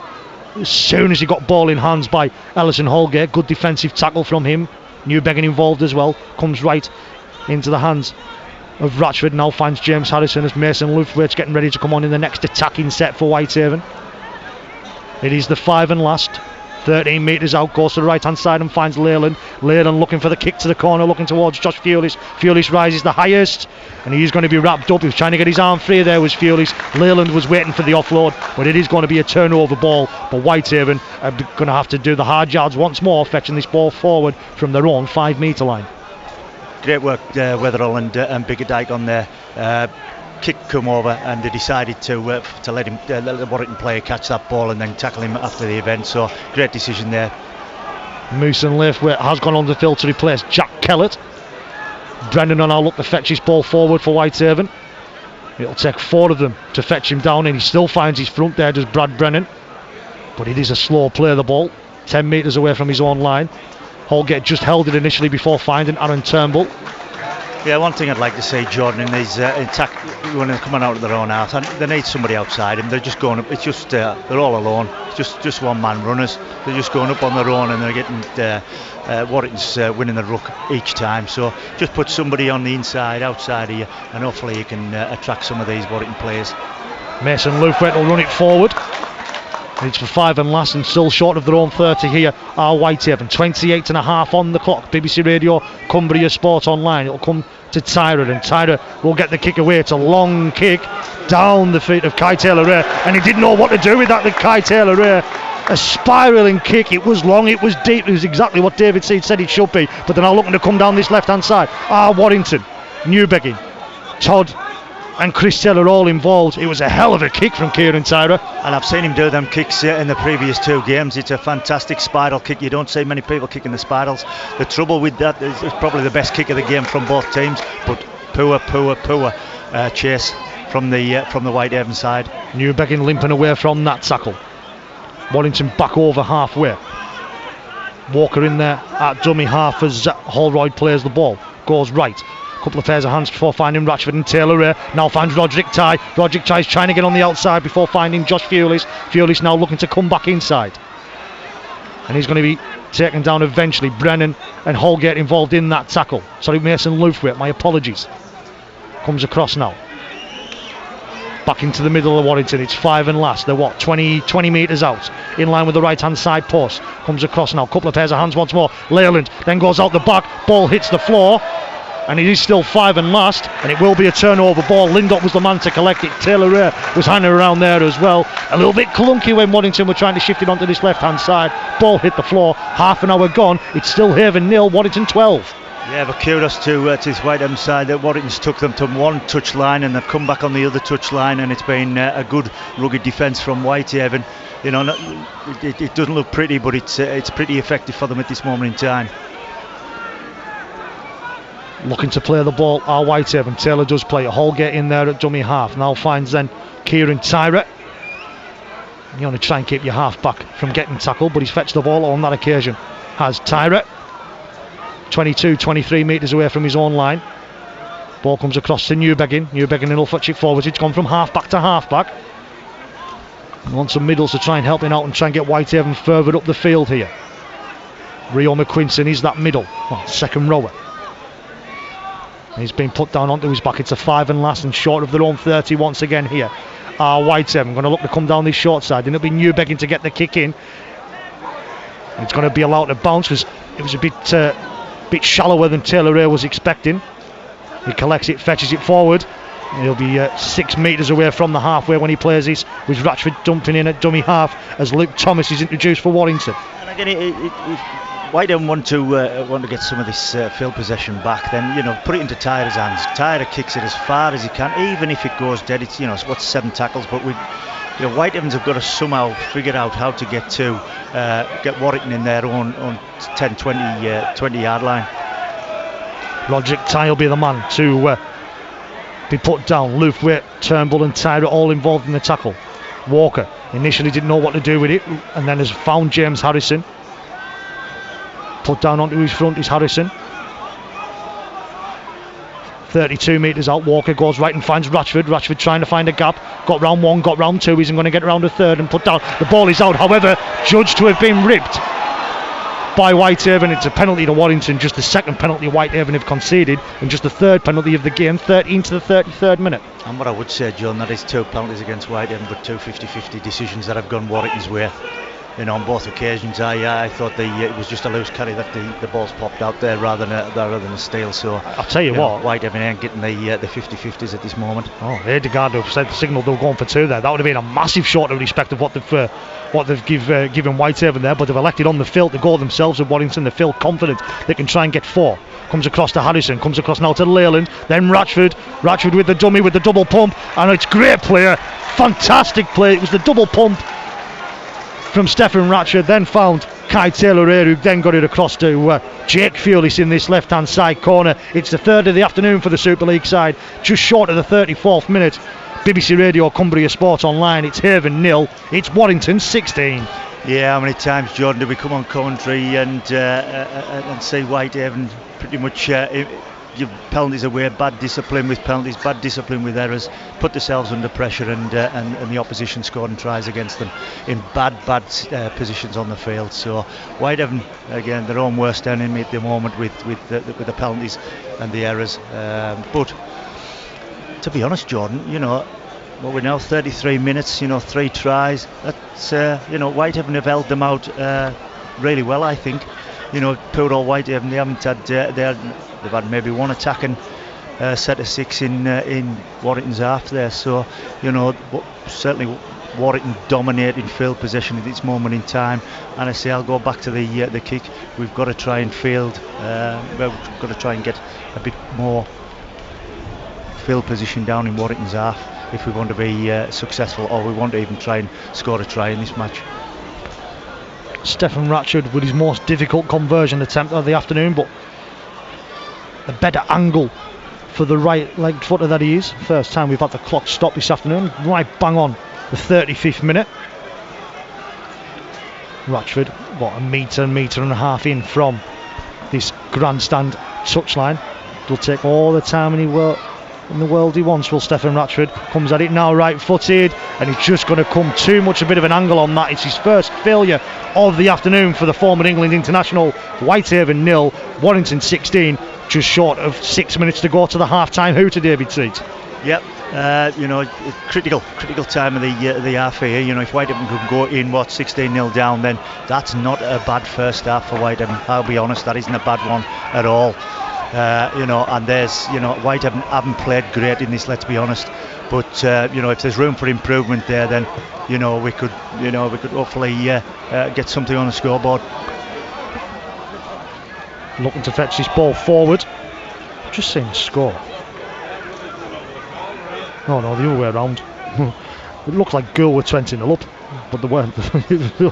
as soon as he got ball in hands by Ellison Holgate. Good defensive tackle from him. Newbegin involved as well. Comes right into the hands of Ratchford. Now finds James Harrison as Mason Lufwaite's getting ready to come on in the next attacking set for Whitehaven. It is the 5 and last. 13 metres out, goes to the right hand side and finds Leyland. Leyland looking for the kick to the corner, looking towards Josh Fewlis. Fewlis rises the highest, and he's going to be wrapped up. He was trying to get his arm free there, was Fewlis. Leyland was waiting for the offload, but it is going to be a turnover ball. But Whitehaven are going to have to do the hard yards once more, fetching this ball forward from their own 5 metre line. Great work, Weatherall and Biggerdike on there. Kick come over, and they decided to let the Warrington player catch that ball and then tackle him after the event. So great decision there. Mooson Laithwaite has gone on the field to replace Jack Kellett. Brendan will now look to fetch his ball forward for Whitehaven. It'll take 4 of them to fetch him down, and he still finds his front there, does Brad Brennan. But it is a slow play, the ball, 10 metres away from his own line. Holgate just held it initially before finding Aaron Turnbull. Yeah, one thing I'd like to say, Jordan, in these attack when they're coming out of their own half, and they need somebody outside him. They're just going up. It's just they're all alone. It's just one man runners. They're just going up on their own, and they're getting Warrington's winning the ruck each time. So just put somebody on the inside, outside of you, and hopefully you can attract some of these Warrington players. Mason Lufwaite will run it forward. It's for 5 and last, and still short of their own 30 here are Whitehaven. 28 and a half on the clock. BBC Radio, Cumbria Sport Online. It'll come to Tyra, and Tyra will get the kick away. It's a long kick down the feet of Kai Taylor-Ray, and he didn't know what to do with that. The Kai Taylor-Ray, a spiralling kick. It was long, it was deep. It was exactly what David Seed said it should be. But they're now looking to come down this left-hand side. Warrington, Newbegin, Todd and Chris Taylor all involved. It was a hell of a kick from Kieran Tyra. And I've seen him do them kicks in the previous 2 games. It's a fantastic spiral kick. You don't see many people kicking the spirals. The trouble with that is it's probably the best kick of the game from both teams, but poor chase from the Whitehaven side. Newbegin limping away from that tackle. Warrington back over halfway. Walker in there at dummy half as Holroyd plays the ball. Goes right. Couple of pairs of hands before finding Ratchford and Taylor Ray. Now finds Roderick Tye. Roderick Tye's trying to get on the outside before finding Josh Fewlis. Fewlis now looking to come back inside. And he's going to be taken down eventually. Brennan and Holgate involved in that tackle. Sorry, Mason Lufwit, my apologies. Comes across now. Back into the middle of Warrington. It's 5 and last. They're 20 metres out. In line with the right hand side post. Comes across now. Couple of pairs of hands once more. Leyland then goes out the back. Ball hits the floor. And it is still 5 and last. And it will be a turnover ball. Lindop was the man to collect it. Taylor Ray was hanging around there as well. A little bit clunky when Warrington were trying to shift it onto this left hand side. Ball hit the floor. Half an hour gone. It's still Haven 0, Warrington 12. Yeah, but kudos to this Whitehaven side that Warrington's took them to one touch line and they've come back on the other touch line, and it's been a good rugged defence from Whitehaven. You know, it doesn't look pretty, but it's pretty effective for them at this moment in time. Looking to play the ball are Whitehaven. Taylor does play it. Holgate in there at dummy half. Now finds then Kieran Tyrett. You want to try and keep your half back from getting tackled, but he's fetched the ball on that occasion. Has Tyrett. 22-23 metres away from his own line. Ball comes across to Newbegin. Newbegin will fetch it forward. It's gone from half back to half back. He wants some middles to try and help him out and try and get Whitehaven further up the field here. Rio McQuinson is that middle, second rower. He's been put down onto his back. It's a 5 and last and short of their own 30 once again here. Whitehaven going to look to come down this short side, and it'll be Newbegin to get the kick in. It's going to be allowed to bounce because it was a bit shallower than Taylor Ray was expecting. He collects it, fetches it forward. He'll be 6 metres away from the halfway when he plays this, with Ratchford dumping in at dummy half as Luke Thomas is introduced for Warrington. And again, Whitehaven want to get some of this field possession back, then put it into Tyler's hands. Tyler kicks it as far as he can, even if it goes dead. It's it's what's 7 tackles, but Whitehavens have got to somehow figure out how to get Warrington in their own 10, 20 yard line. Roderick Tye will be the man to be put down. Lufwit, Turnbull and Tyra all involved in the tackle. Walker initially didn't know what to do with it, and then has found James Harrison. Put down onto his front is Harrison. 32 metres out. Walker goes right and finds Ratchford. Ratchford trying to find a gap. Got round 1, got round 2. Isn't going to get round a third and put down. The ball is out, however, judged to have been ripped by Whitehaven. It's a penalty to Warrington, just the second penalty Whitehaven have conceded, and just the third penalty of the game, 13 to the 33rd minute. And what I would say, John, that is 2 penalties against Whitehaven, but 2 50-50 decisions that have gone Warrington's way. On both occasions, I thought it was just a loose carry that the ball's popped out there rather than a steal. So I'll tell you what, Whitehaven ain't getting the 50-50s at this moment. Edegaard have said the signal they were going for 2 there. That would have been a massive short of respect of what they've given Whitehaven there, but they've elected on the field to go themselves at Warrington. They feel confident they can try and get 4. Comes across to Harrison, comes across now to Leyland, then Ratchford with the dummy with the double pump, and it's great play, fantastic play. It was the double pump from Stephen Ratchford, then found Kai Taylor Ray, who then got it across to Jake Fewlis in this left hand side corner. It's the 3rd of the afternoon for the Super League side, just short of the 34th minute. BBC Radio Cumbria Sports Online. It's Haven 0, it's Warrington 16. Yeah, how many times, Jordan, do we come on commentary and say Whitehaven pretty much give penalties away, bad discipline with penalties, bad discipline with errors, put themselves under pressure, and the opposition scored and tries against them in bad positions on the field. So Whitehaven, again, their own worst enemy at the moment with the penalties and the errors. But to be honest, Jordan, we're now 33 minutes, 3 tries. That's Whitehaven have held them out really well, I think. Poor old Whitehaven, they haven't had they've had maybe 1 attacking set of 6 in Warrington's half there. So certainly Warrington dominating field possession at this moment in time. And I say I'll go back to the kick. We've got to try and field. We've got to try and get a bit more field position down in Warrington's half if we want to be successful, or we want to even try and score a try in this match. Stephen Ratchford with his most difficult conversion attempt of the afternoon, but the better angle for the right-legged footer that he is. First time we've had the clock stop this afternoon. Right bang on the 35th minute. Ratchford, what, a metre and a half in from this grandstand touchline. He'll take all the time in the world he wants. Will Stefan Ratchford comes at it now, right-footed, and he's just going to come too much a bit of an angle on that. It's his first failure of the afternoon for the former England international. Whitehaven 0, Warrington 16. Just short of 6 minutes to go to the half-time hooter, David Seeds. Yep. Critical time of the half here. If Whitehaven could go in 16-0 down, then that's not a bad first half for Whitehaven. I'll be honest, that isn't a bad one at all. And there's Whitehaven haven't played great in this, let's be honest. But if there's room for improvement there, then we could hopefully get something on the scoreboard. Looking to fetch this ball forward. Just saying score. Oh no, the other way around. It looks like Goal were 20-0 up, but they weren't.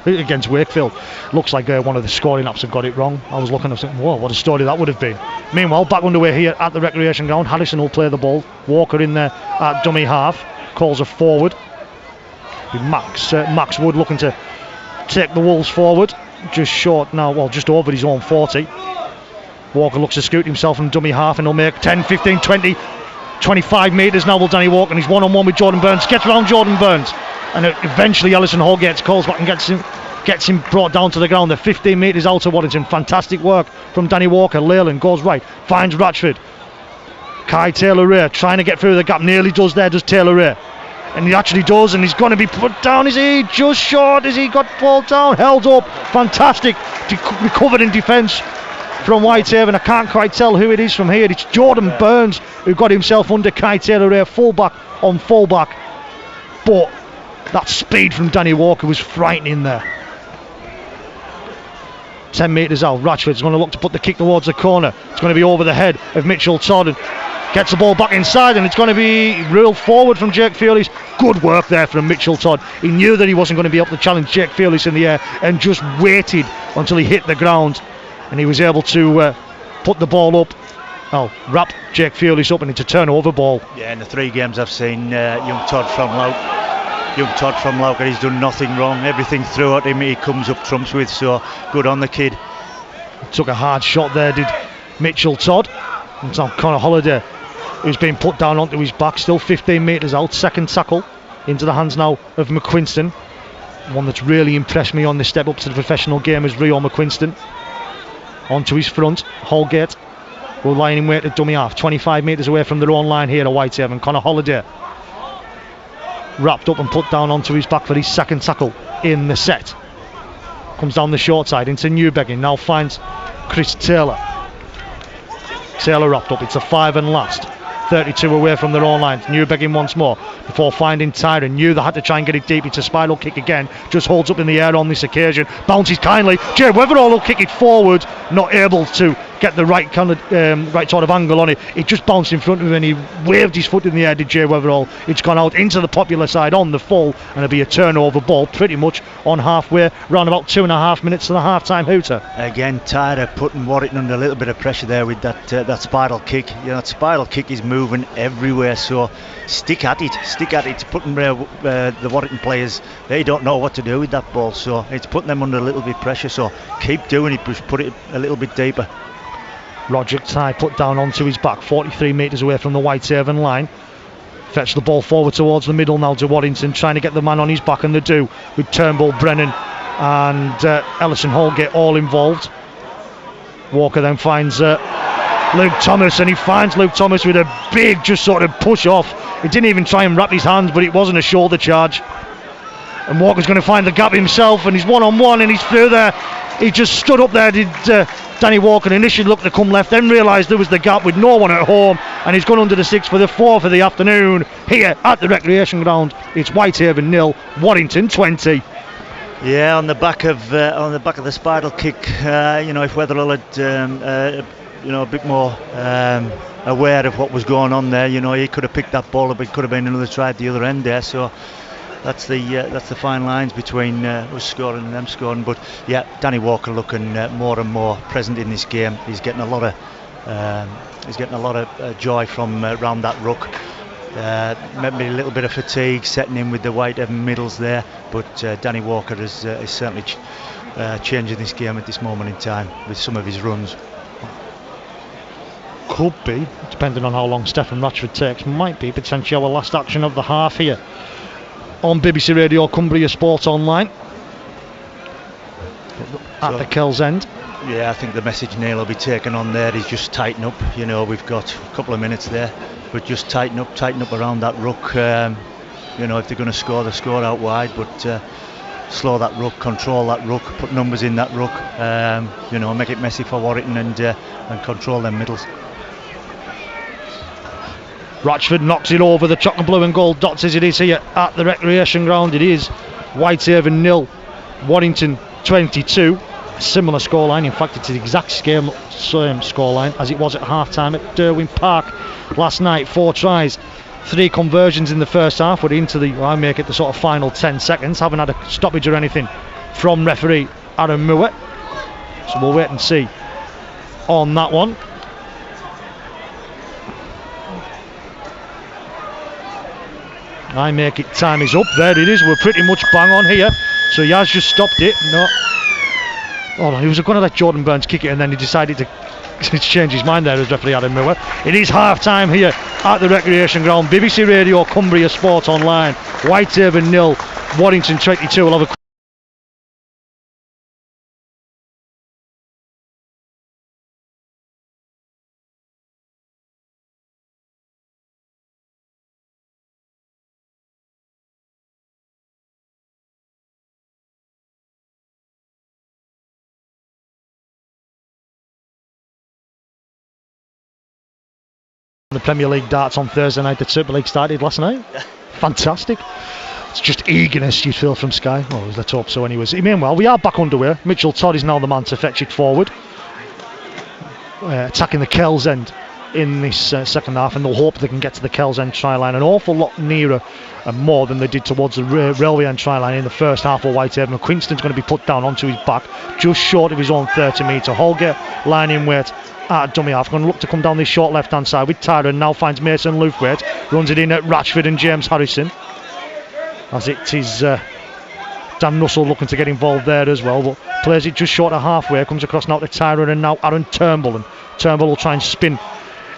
Against Wakefield. Looks like one of the scoring apps have got it wrong. I was looking and thinking, whoa, what a story that would have been. Meanwhile, back underway here at the recreation ground. Harrison will play the ball. Walker in there at dummy half. Calls a forward. Max Wood looking to take the Wolves forward. Just short now, well, just over his own 40. Walker looks to scoot himself from dummy half, and he'll make 10, 15, 20, 25 metres now. Will Danny Walker, and he's one-on-one with Jordan Burns. Gets around Jordan Burns, and eventually Ellison Holgate calls back and gets him brought down to the ground. They're 15 metres out of Warrington. Fantastic work from Danny Walker. Leyland goes right, finds Ratchford. Kai Taylor-Ray trying to get through the gap. Nearly does Taylor-Ray. And he actually does, and he's going to be put down. Is he just short? Has he got pulled down? Held up. Fantastic. Recovered in defence from Whitehaven. I can't quite tell who it is from here. It's Jordan Burns who got himself under Kai Taylor-Ray, fullback on fullback. But that speed from Danny Walker was frightening there. 10 metres out. Ratchford's going to look to put the kick towards the corner. It's going to be over the head of Mitchell Todd, and gets the ball back inside, and it's going to be reeled forward from Jake Fearless. Good work there from Mitchell Todd. He knew that he wasn't going to be able to challenge Jake Fearless in the air, and just waited until he hit the ground, and he was able to put the ball up. Wrap Jake Fearless up, and it's a turnover ball. Yeah, in the 3 games I've seen young Todd from Lauker, he's done nothing wrong. Everything through at him he comes up trumps with, so good on the kid. Took a hard shot there, did Mitchell Todd. It's now Connor Holliday who's been put down onto his back, still 15 metres out. Second tackle into the hands now of McQuinston. One that's really impressed me on this step up to the professional game is Rio McQuinston. Onto his front, Holgate will line in wait at dummy half, 25 metres away from their own line here at Whitehaven. Connor Holliday wrapped up and put down onto his back for his second tackle in the set. Comes down the short side into Newbegging, now finds Chris Taylor. Taylor wrapped up, it's a 5 and last. 32 away from their own line. Newbegging once more before finding Tyron. Knew they had to try and get it deep. It's a spiral kick again. Just holds up in the air on this occasion. Bounces kindly. Jay Weatherall will kick it forward. Not able to get the right kind of right sort of angle on it. It just bounced in front of him and he waved his foot in the air, did Jay Weatherall. It's gone out into the popular side on the full, and it'll be a turnover ball pretty much on halfway, round about 2.5 minutes to the half-time hooter. Again, Tyler putting Warrington under a little bit of pressure there with that spiral kick. That spiral kick is moving everywhere, so stick at it. Putting the Warrington players, they don't know what to do with that ball, so it's putting them under a little bit of pressure, so keep doing it, just put it a little bit deeper. Roger Ty put down onto his back, 43 metres away from the Whitehaven line. Fetch the ball forward towards the middle now to Warrington, trying to get the man on his back, and they do, with Turnbull, Brennan and Ellison Holgate all involved. Walker then finds Luke Thomas, and he finds Luke Thomas with a big just sort of push off. He didn't even try and wrap his hands, but it wasn't a shoulder charge. And Walker's going to find the gap himself, and he's one-on-one, and he's through there. He just stood up there, did Danny Walker, and initially looked to come left, then realised there was the gap with no one at home, and he's gone under the 6 for the 4th of the afternoon here at the recreation ground. It's Whitehaven 0, Warrington 20. Yeah, on the back of the spiral kick, if Weatherall had a bit more aware of what was going on there, he could have picked that ball up. It could have been another try at the other end there. So that's the fine lines between us scoring and them scoring. But yeah, Danny Walker looking more and more present in this game. He's getting a lot He's getting a lot of joy from around that ruck. Maybe a little bit of fatigue setting in with the Whitehaven middles there, but Danny Walker is certainly changing this game at this moment in time with some of his runs. Could be, depending on how long Stefan Ratchford takes, might be potentially our last action of the half here on BBC Radio Cumbria Sport Online at the Kells End. Yeah, I think the message Neil will be taken on there is just tighten up. You know, we've got a couple of minutes there, but just tighten up around that ruck. You know, if they're going to score, they score out wide, but slow that ruck, control that ruck, put numbers in that ruck. You know, make it messy for Warrington and control them middles. Ratchford knocks it over the chocolate blue and gold dots as it is here at the recreation ground. It is Whitehaven 0, Warrington 22. Similar scoreline, in fact it's the exact same scoreline as it was at half time at Derwin Park last night. 4 tries, 3 conversions in the first half. We're into I make it the sort of final 10 seconds. Haven't had a stoppage or anything from referee Aaron Moore, so we'll wait and see on that one. I make it, time is up. There it is, we're pretty much bang on here. So Yaz just stopped it. No. Oh no, he was going to let Jordan Burns kick it, and then he decided to change his mind there as referee Adam Moore. It is half time here at the recreation ground. BBC Radio Cumbria Sport Online. Whitehaven 0, Warrington 22. We'll have a the Premier League darts on Thursday night. The Super League started last night. Fantastic. It's just eagerness you feel from Sky. Well, let's hope so anyways. Meanwhile, we are back underway. Mitchell Todd is now the man to fetch it forward, attacking the Kells End in this second half, and they'll hope they can get to the Kells End try line an awful lot nearer and more than they did towards the Railway End try line in the first half of Whitehaven. Quinston's going to be put down onto his back just short of his own 30 metre. Holger lining weight at dummy half, going to look to come down this short left hand side with Tyrone. Now finds Mason Lufwaite, runs it in at Ratchford and James Harrison, as it is Dan Nussell looking to get involved there as well, but plays it just short of halfway. Comes across now to Tyrone and now Aaron Turnbull, and Turnbull will try and spin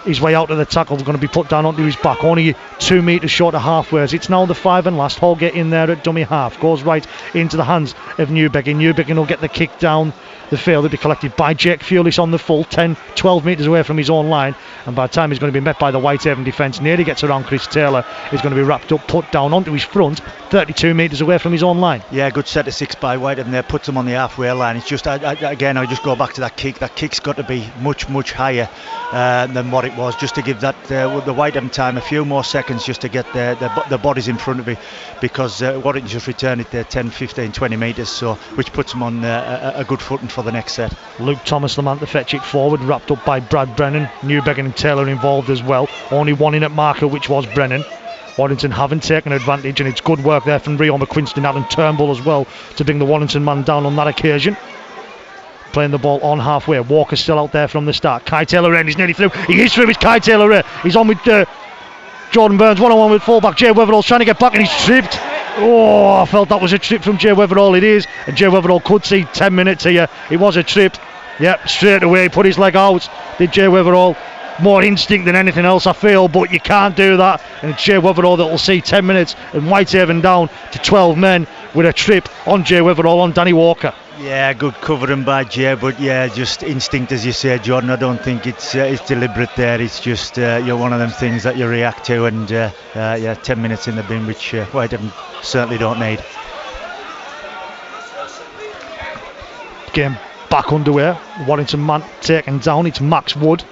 his way out of the tackle. Going to be put down onto his back, only 2 metres short of halfway. It's now the 5 and last. Holgate in there at dummy half, goes right into the hands of Newbegin. Newbegin will get the kick down the field. Will be collected by Jake Fulis on the full 10-12 metres away from his own line, and by the time he's going to be met by the Whitehaven defence, nearly gets around Chris Taylor. He's going to be wrapped up, put down onto his front 32 metres away from his own line. Yeah, good set of 6 by Whitehaven there, puts him on the halfway line. It's just again, I just go back to that kick. That kick's got to be much higher than what it was, just to give that the Whitehaven time a few more seconds just to get the bodies in front of it, because Warrington just returned it there 10, 15, 20 metres, so which puts him on a good footing for the next set. Luke Thomas the man to fetch it forward, wrapped up by Brad Brennan. Newbegin and Taylor involved as well. Only one in at marker, which was Brennan. Warrington haven't taken advantage, and it's good work there from Rio McQuinston, Adam Turnbull as well, to bring the Warrington man down on that occasion. Playing the ball on halfway. Walker's still out there from the start. Kai Taylor-Ray, he's nearly through. He is through. It's Kai Taylor-Ray. He's on with Jordan Burns, one-on-one with fullback Jay Weatherall's trying to get back, and he's tripped. Oh, I felt that was a trip from Jay Weatherall. It is, and Jay Weatherall could see 10 minutes here. It was a trip. Yep, straight away put his leg out. Did Jay Weatherall. More instinct than anything else, I feel, but you can't do that. And it's Jay Weatherall that will see 10 minutes and Whitehaven down to 12 men with a trip on Jay Weatherall on Danny Walker. Yeah, good covering by Jay, but yeah, just instinct, as you say, Jordan. I don't think it's deliberate there. It's just you're one of them things that you react to, and 10 minutes in the bin, which Whitehaven certainly don't need. Game back underway. Warrington man taken down. It's Max Wood.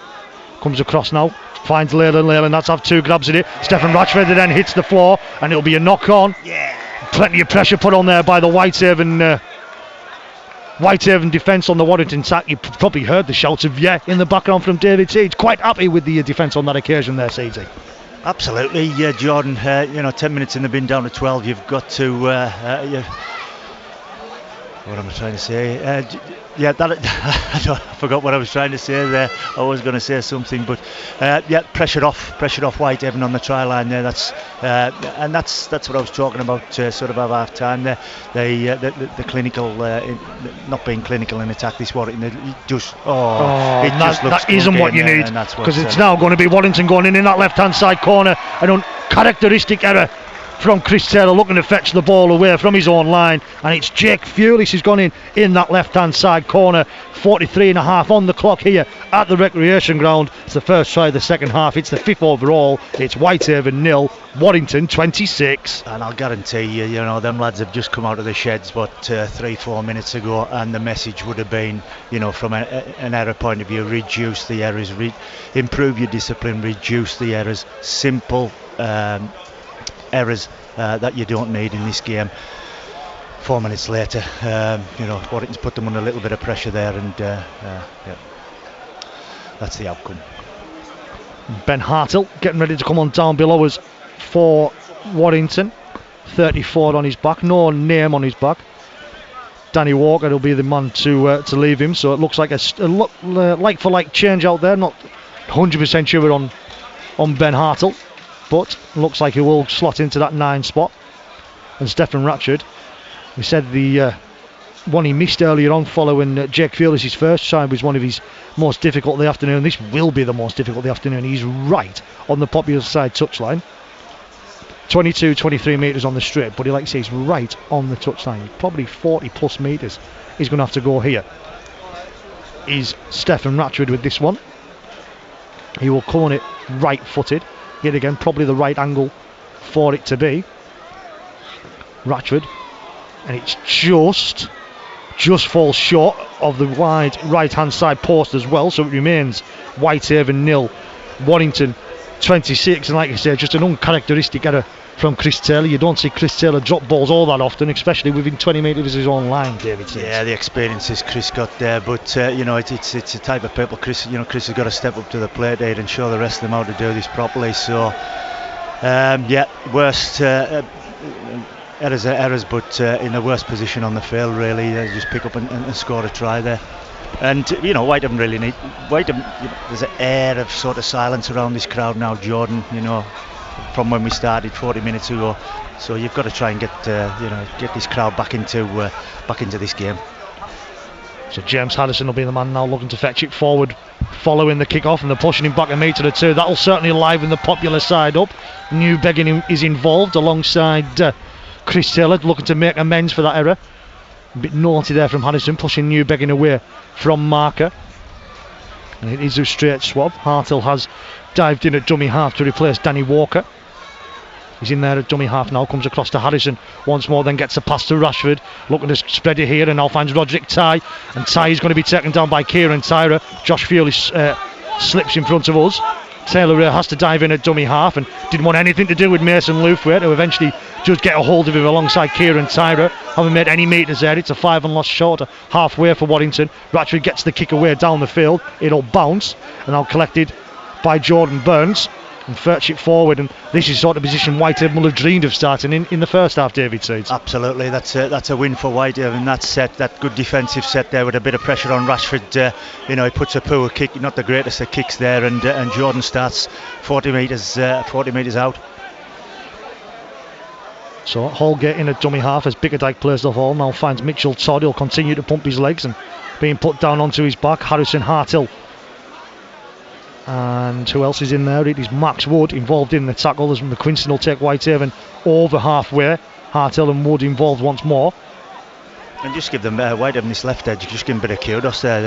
Comes across now, finds Leyland, that's have 2 grabs at it. Stefan Ratchford then hits the floor, and it'll be a knock on. Yeah. Plenty of pressure put on there by the Whitehaven defence on the Warrington attack. You probably heard the shouts of yeah in the background from David Seeds. Quite happy with the defence on that occasion there, Seedsy. Absolutely, yeah, Jordan. 10 minutes in the bin down to 12. You've got to. What am I trying to say? Yeah, I forgot what I was trying to say there. I was going to say something, but pressure off Whitehaven on the try line there. That's what I was talking about. Sort of at half time there, the clinical, not being clinical in attack. This Warrington, it just that isn't what you need, because it's now going to be Warrington going in that left hand side corner. An uncharacteristic error from Chris Taylor, looking to fetch the ball away from his own line, and it's Jake Fulis who's gone in that left hand side corner. 43 and a half on the clock here at the recreation ground. It's the first try of the second half. It's the 5th overall. It's Whitehaven 0, Warrington 26. And I'll guarantee you, them lads have just come out of the sheds 3-4 minutes ago, and the message would have been, from an error point of view, reduce the errors, improve your discipline, reduce the errors. Simple errors that you don't need in this game. 4 minutes later, Warrington's put them under a little bit of pressure there, and that's the outcome. Ben Hartell getting ready to come on down below us for Warrington. 34 on his back, no name on his back. Danny Walker will be the man to leave him, so it looks like a like for like change out there. Not 100% sure on Ben Hartell, but looks like he will slot into that 9 spot. And Stephen Ratchford, we said the one he missed earlier on following Jake Fulis' first try was one of his most difficult of the afternoon. This will be the most difficult of the afternoon. He's right on the popular side touchline. 22-23 metres on the straight, but he, like I say, he's right on the touchline. Probably 40 plus metres he's going to have to go here. Is Stephen Ratchford with this one. He will come on it right footed. Yet again, probably the right angle for it to be. Ratchford, and it's just falls short of the wide right hand side post as well, so it remains Whitehaven 0, Warrington 26. And like I said, just an uncharacteristic error from Chris Taylor. You don't see Chris Taylor drop balls all that often, especially within 20 metres of his own line, David says. Yeah, the experiences Chris got there, but it's a type of people Chris has got to step up to the plate here and show the rest of them how to do this properly. So worst errors, but in the worst position on the field, really. Just pick up and score a try there. And Whitehaven really need there's an air of sort of silence around this crowd now, Jordan, from when we started 40 minutes ago. So you've got to try and get this crowd back into this game. So James Harrison will be the man now looking to fetch it forward following the kick-off, and they're pushing him back a metre or two. That'll certainly liven the popular side up. New Begging is involved alongside Chris Taylor, looking to make amends for that error. A bit naughty there from Harrison, pushing New Begging away from marker. And it is a straight swab. Hartell has dived in at dummy half to replace Danny Walker. He's in there at dummy half now, comes across to Harrison once more, then gets a pass to Rashford, looking to spread it here, and now finds Roderick Ty, and Ty is going to be taken down by Kieran Tyra. Josh Fulis slips in front of us. Taylor has to dive in at dummy half, and didn't want anything to do with Mason Loufway, who eventually does get a hold of him alongside Kieran Tyra. Haven't made any metres there. It's a 5 and lost short, halfway for Warrington. Ratchford gets the kick away down the field. It'll bounce, and now collected by Jordan Burns, and fetch it forward. And this is sort of position Whitehaven will have dreamed of starting in the first half, David Seeds. Absolutely, that's a win for Whitehaven. That good defensive set there with a bit of pressure on Rashford. He puts a poor kick, not the greatest of kicks there, and Jordan starts 40 metres out. So Holgate in a dummy half as Bickerdike plays the ball. Now finds Mitchell Todd. He'll continue to pump his legs and being put down onto his back. Harrison Hartell. And who else is in there? It is Max Wood involved in the tackle as McQuinston will take Whitehaven over halfway. Hartell and Wood involved once more. And just give them Whitehaven this left edge, just give them a bit of kudos there.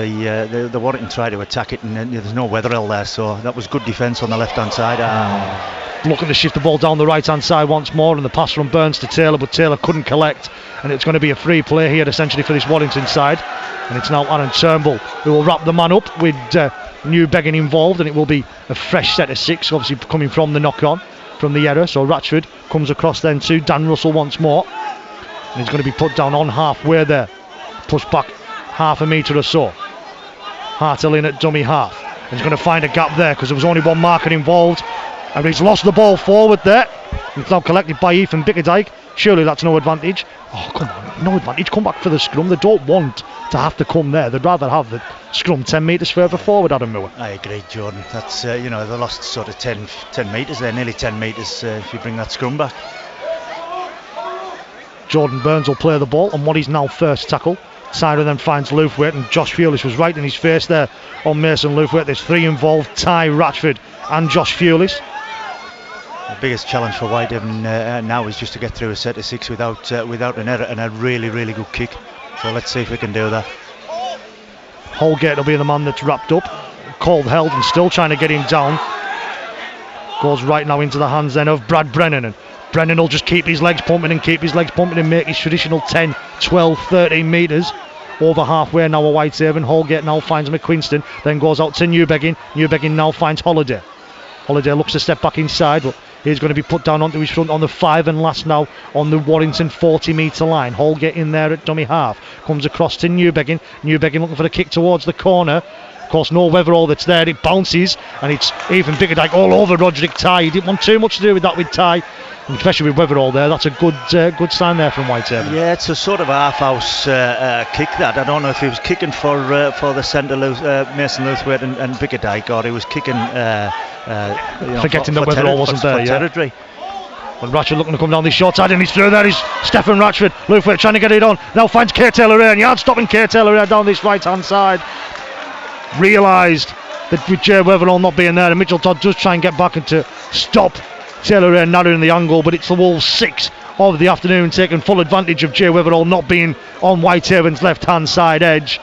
The Warrington tried to attack it, and there's no Weatherall there, so that was good defence on the left hand side. Looking to shift the ball down the right hand side once more, and the pass from Burns to Taylor, but Taylor couldn't collect, and it's going to be a free play here essentially for this Warrington side. And it's now Aaron Turnbull who will wrap the man up with New Begging involved, and it will be a fresh set of 6, obviously coming from the knock-on from the error. So Ratchford comes across then to Dan Russell once more, and he's going to be put down on halfway there, pushed back half a metre or so. Hartell in at dummy half, and he's going to find a gap there because there was only one marker involved, and he's lost the ball forward there. It's now collected by Ethan Bickerdike, Surely that's no advantage. Oh, come on, no advantage. Come back for the scrum. They don't want to have to come there. They'd rather have the scrum 10 metres further forward, Adam Moore. I agree, Jordan. That's, they lost sort of 10 metres there, nearly 10 metres if you bring that scrum back. Jordan Burns will play the ball on what is now first tackle. Sider then finds Lufwit, and Josh Fulis was right in his face there on Mason Lufwit. There's 3 involved: Ty, Ratchford and Josh Fulis. The biggest challenge for Whitehaven now is just to get through a set of 6 without an error, and a really, really good kick. So let's see if we can do that. Holgate will be the man that's wrapped up. Cold held and still trying to get him down. Goes right now into the hands then of Brad Brennan, and Brennan will just keep his legs pumping and make his traditional 10, 12, 13 metres. Over halfway now a Whitehaven. Holgate now finds McQuinston, then goes out to Newbegging. Newbegging now finds Holiday. Holiday looks to step back inside, but he's going to be put down onto his front on the 5 and last now on the Warrington 40 metre line. Holgate in there at dummy half. Comes across to Newbegging. Newbegging looking for the kick towards the corner. Of course, no Weatherall that's there. It bounces, and it's even Bickerdike all over Roderick Ty. He didn't want too much to do with that with Ty, and especially with Weatherall there. That's a good sign there from Whitehaven. Yeah, it's a sort of half-house kick that. I don't know if he was kicking for the centre Mason Lewthwaite and Bickerdike, or he was kicking forgetting that Weatherall wasn't there. Yeah. Territory. Well, Ratchford looking to come down this short side, and he's through there. He's Stephen Ratchford. Lewthwaite trying to get it on. Now finds Kay Taylor-Ray, and yard stopping Kay Taylor-Ray down this right-hand side. Realised that with Jay Weatherall not being there, and Mitchell Todd does try and get back and to stop Taylor-Ray narrowing the angle, but it's the Wolves 6 of the afternoon taking full advantage of Jay Weatherall not being on Whitehaven's left-hand side edge.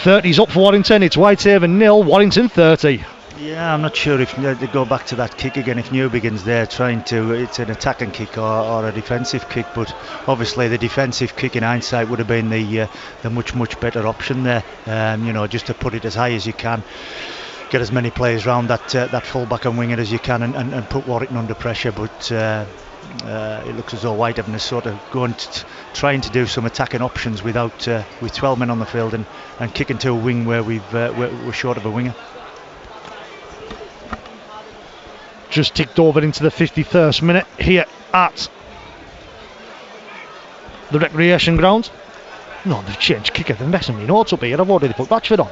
30's up for Warrington. It's Whitehaven 0, Warrington 30. Yeah, I'm not sure if they go back to that kick again, if Newbegin's there trying to, it's an attacking kick or a defensive kick, but obviously the defensive kick in hindsight would have been the much better option there, just to put it as high as you can, get as many players round that full-back and winger as you can, and put Warrington under pressure, but it looks as though Whitehaven is sort of trying to do some attacking options with 12 men on the field and kicking to a wing where we're short of a winger. Just ticked over into the 51st minute here at the recreation ground. No, they've changed kicker. They're messing me notes up here. I've already put Ratchford on.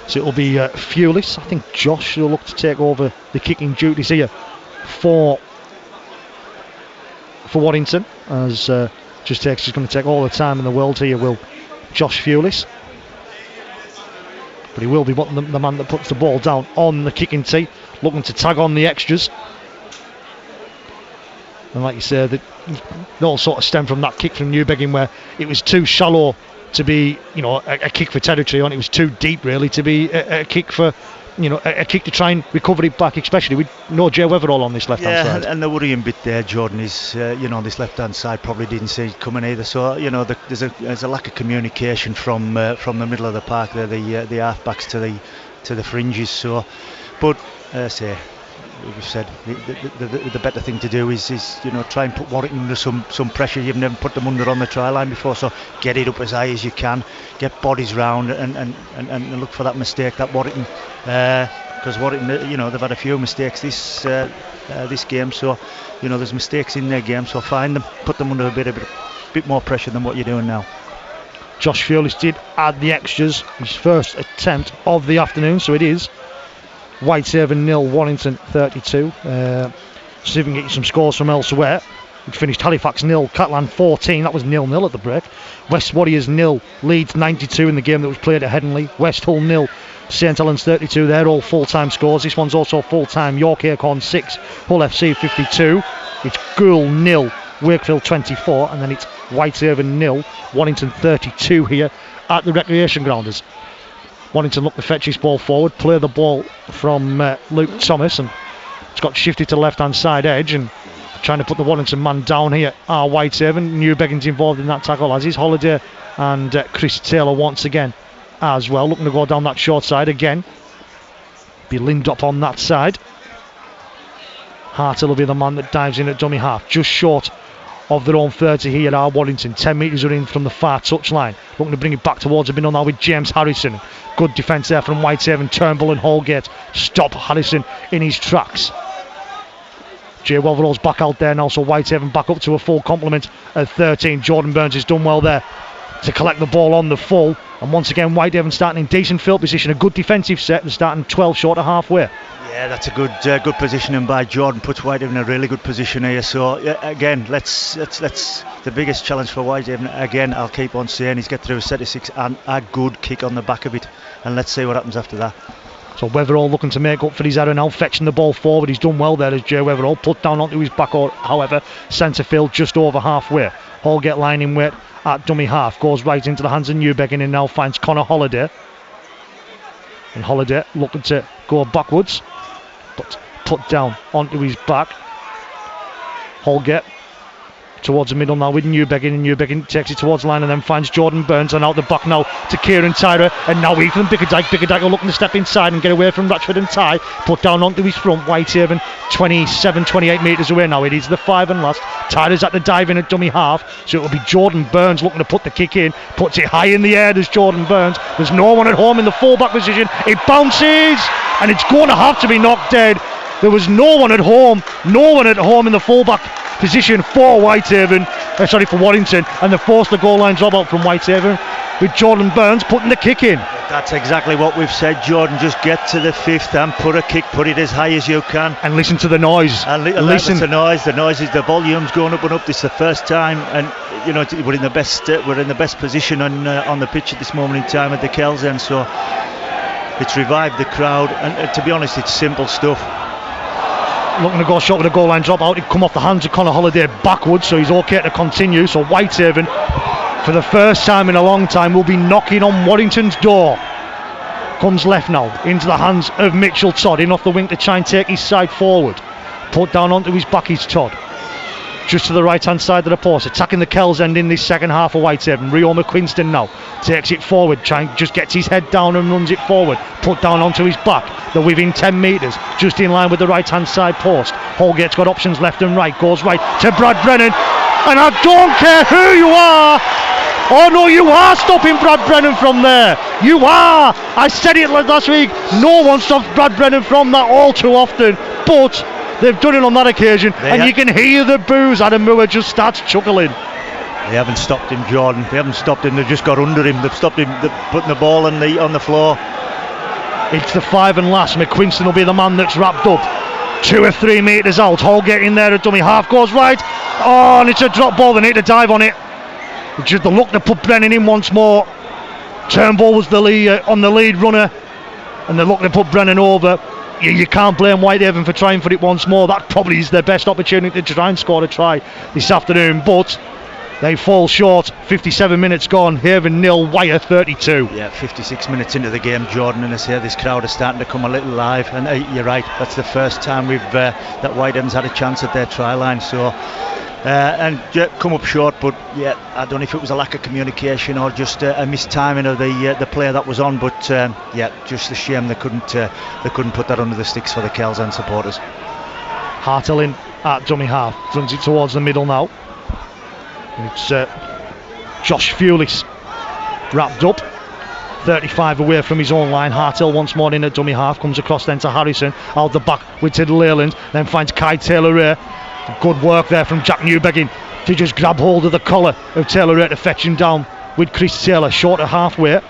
So it'll be Fulis. I think Josh will look to take over the kicking duties here for Warrington, as just takes is going to take all the time in the world here, will Josh Fulis. But he will be the man that puts the ball down on the kicking tee, looking to tag on the extras. And like you said, it all sort of stemmed from that kick from Newbegging, where it was too shallow to be, a kick for territory, and it was too deep really to be a kick for, a kick to try and recover it back, especially with no Jay Weatherall on this left-hand side. And the worrying bit there, Jordan, is this left-hand side probably didn't see it coming either. So there's a lack of communication from the middle of the park there, the half-backs to the fringes. So, but say, we've said the better thing to do is try and put Warrington under some pressure. You've never put them under on the try line before, so get it up as high as you can, get bodies round and look for that mistake that Warrington, because Warrington, they've had a few mistakes this game, so there's mistakes in their game, so find them, put them under a bit more pressure than what you're doing now. Josh Fulis did add the extras, his first attempt of the afternoon, so it is Whitehaven 0, Warrington 32. See if we can get you some scores from elsewhere. We finished Halifax 0, Catlan 14. That was 0-0 at the break. West Warriors 0, Leeds 92 in the game that was played at Headingley. West Hull 0, St Helens 32. They're all full-time scores. This one's also full-time. York Acorn 6, Hull FC 52. It's Goole 0, Wakefield 24, and then it's Whitehaven 0, Warrington 32 here at the recreation grounders. Warrington look to fetch his ball forward, play the ball from Luke Thomas, and it's got shifted to the left-hand side edge, and trying to put the Warrington man down here are Whitehaven. Newbegin's involved in that tackle, as is Holiday, and Chris Taylor once again as well, looking to go down that short side again. Be linked up on that side. Hartle will be the man that dives in at dummy half, just short of their own 30 here are Warrington. 10 metres are in from the far touchline, looking to bring it back towards a bin on now with James Harrison. Good defence there from Whitehaven. Turnbull and Holgate stop Harrison in his tracks. Jay Weatherall's back out there now, so Whitehaven back up to a full complement at 13. Jordan Burns has done well there to collect the ball on the full, and once again Whitehaven starting in decent field position, a good defensive set, and starting 12 short of halfway. Yeah, that's a good positioning by Jordan. Puts Whitehaven in a really good position here. So again, let's the biggest challenge for Whitehaven. Again, I'll keep on saying he's get through a set of 6 and a good kick on the back of it, and let's see what happens after that. So Weatherall looking to make up for his error now, fetching the ball forward. He's done well there as Jay Weatherall put down onto his back, however, centre field just over halfway. Holgate lining weight at dummy half, goes right into the hands of Newbegin and now finds Connor Holliday. And Holliday looking to go backwards, but put down onto his back. Holgate towards the middle now with Newbegin, and Newbegin takes it towards the line and then finds Jordan Burns, and out the back now to Kieran Tyra, and now Ethan Bickerdike. Bickerdike are looking to step inside and get away from Ratchford and Ty, put down onto his front. Whitehaven 28 metres away now. It is the 5 and last. Tyra's at the dive in at dummy half, so it will be Jordan Burns looking to put the kick in, puts it high in the air. There's Jordan Burns, there's no one at home in the full-back position, it bounces and it's going to have to be knocked dead. There was no one at home in the full-back position for Whitehaven, for Warrington, and they forced the goal line drop out from Whitehaven with Jordan Burns putting the kick in. That's exactly what we've said, Jordan. Just get to the 5th and put a kick, put it as high as you can, and listen to the noise. And listen to the noise. The noise is the volume's going up and up. This is the first time, and you know we're in the best position on the pitch at this moment in time at the Kells end. So it's revived the crowd, and to be honest, it's simple stuff. Looking to go short with a goal line drop out. It come off the hands of Connor Holliday backwards, so he's okay to continue. So Whitehaven, for the first time in a long time, will be knocking on Warrington's door. Comes left now into the hands of Mitchell Todd, in off the wing to try and take his side forward. Put down onto his back is Todd, just to the right hand side of the post, attacking the Kells end in this second half of Whitehaven. Rio McQuinston now takes it forward, just gets his head down and runs it forward, put down onto his back. They're within 10 metres, just in line with the right hand side post. Holgate's got options left and right, goes right to Brad Brennan, and I don't care who you are. Oh no, you are stopping Brad Brennan from there. You are. I said it last week, no one stops Brad Brennan from that all too often, but they've done it on that occasion, and you can hear the boos. Adam Moore just starts chuckling. They haven't stopped him, Jordan. They haven't stopped him. They've just got under him. They've stopped him. They're putting the ball on the floor. It's the 5 and last. McQuinston will be the man that's wrapped up. 2 or 3 metres out. Holgate in there at dummy half, goes right. Oh, and it's a drop ball. They need to dive on it. Just the look to put Brennan in once more. Turnbull was the lead on the lead runner, and they're looking to put Brennan over. You can't blame Whitehaven for trying for it once more. That probably is their best opportunity to try and score a try this afternoon, but they fall short. 57 minutes gone. Haven 0, Weir 32. Yeah, 56 minutes into the game, Jordan, and this crowd is starting to come a little live. And you're right, that's the first time that Whitehaven's had a chance at their try line. So. And come up short, but yeah, I don't know if it was a lack of communication or just a mistiming of the player that was on, but yeah, just a shame they couldn't put that under the sticks for the Kells and supporters. Hartle in at dummy half, runs it towards the middle now. It's Josh Fulis wrapped up, 35 away from his own line. Hartle once more in at dummy half, comes across then to Harrison, out the back with Tid Leyland, then finds Kai Taylor-Ray. Good work there from Jack Newbegin to just grab hold of the collar of Taylor-Ray to fetch him down with Chris Taylor short of halfway.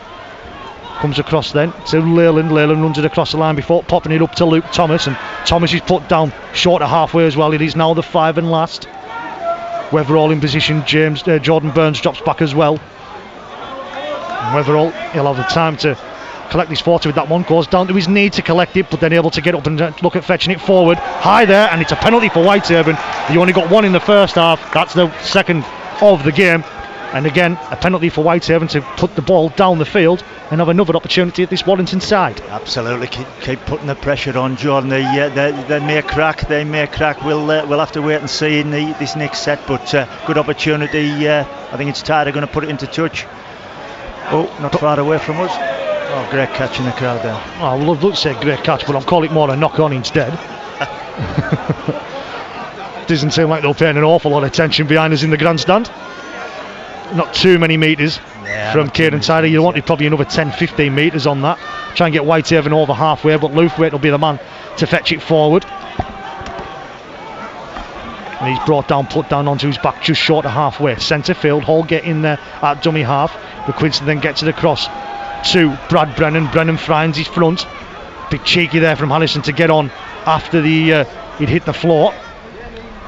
Comes across then to Leyland. Leyland runs it across the line before popping it up to Luke Thomas, and Thomas is put down short of halfway as well. It is now the 5 and last. Weatherall in position. Jordan Burns drops back as well. And Weatherall, he'll have the time to collect his 40 with that one, goes down to his knee to collect it, but then able to get up and look at fetching it forward high there, and it's a penalty for Whitehaven. You only got one in the first half, that's the second of the game, and again a penalty for Whitehaven to put the ball down the field and have another opportunity at this Warrington side. Absolutely, keep putting the pressure on, Jordan. They may crack. We'll have to wait and see in this next set, but good opportunity. I think it's Tyler going to put it into touch. Oh, not far away from us. Oh, great catch in the crowd there. Oh, well, I'd love to say great catch, but I'll call it more a knock on instead. Doesn't seem like they're paying an awful lot of attention behind us in the grandstand. Not too many metres from Kieran Tyler. You wanted probably another 10-15 metres on that. Try and get Whitehaven over halfway, but Lewthwaite will be the man to fetch it forward. And he's brought down, put down onto his back just short of halfway. Centre field, Holgate in there at dummy half. McQuinston then gets it across to Brad Brennan. Brennan finds his front. Bit cheeky there from Allison to get on after he'd hit the floor.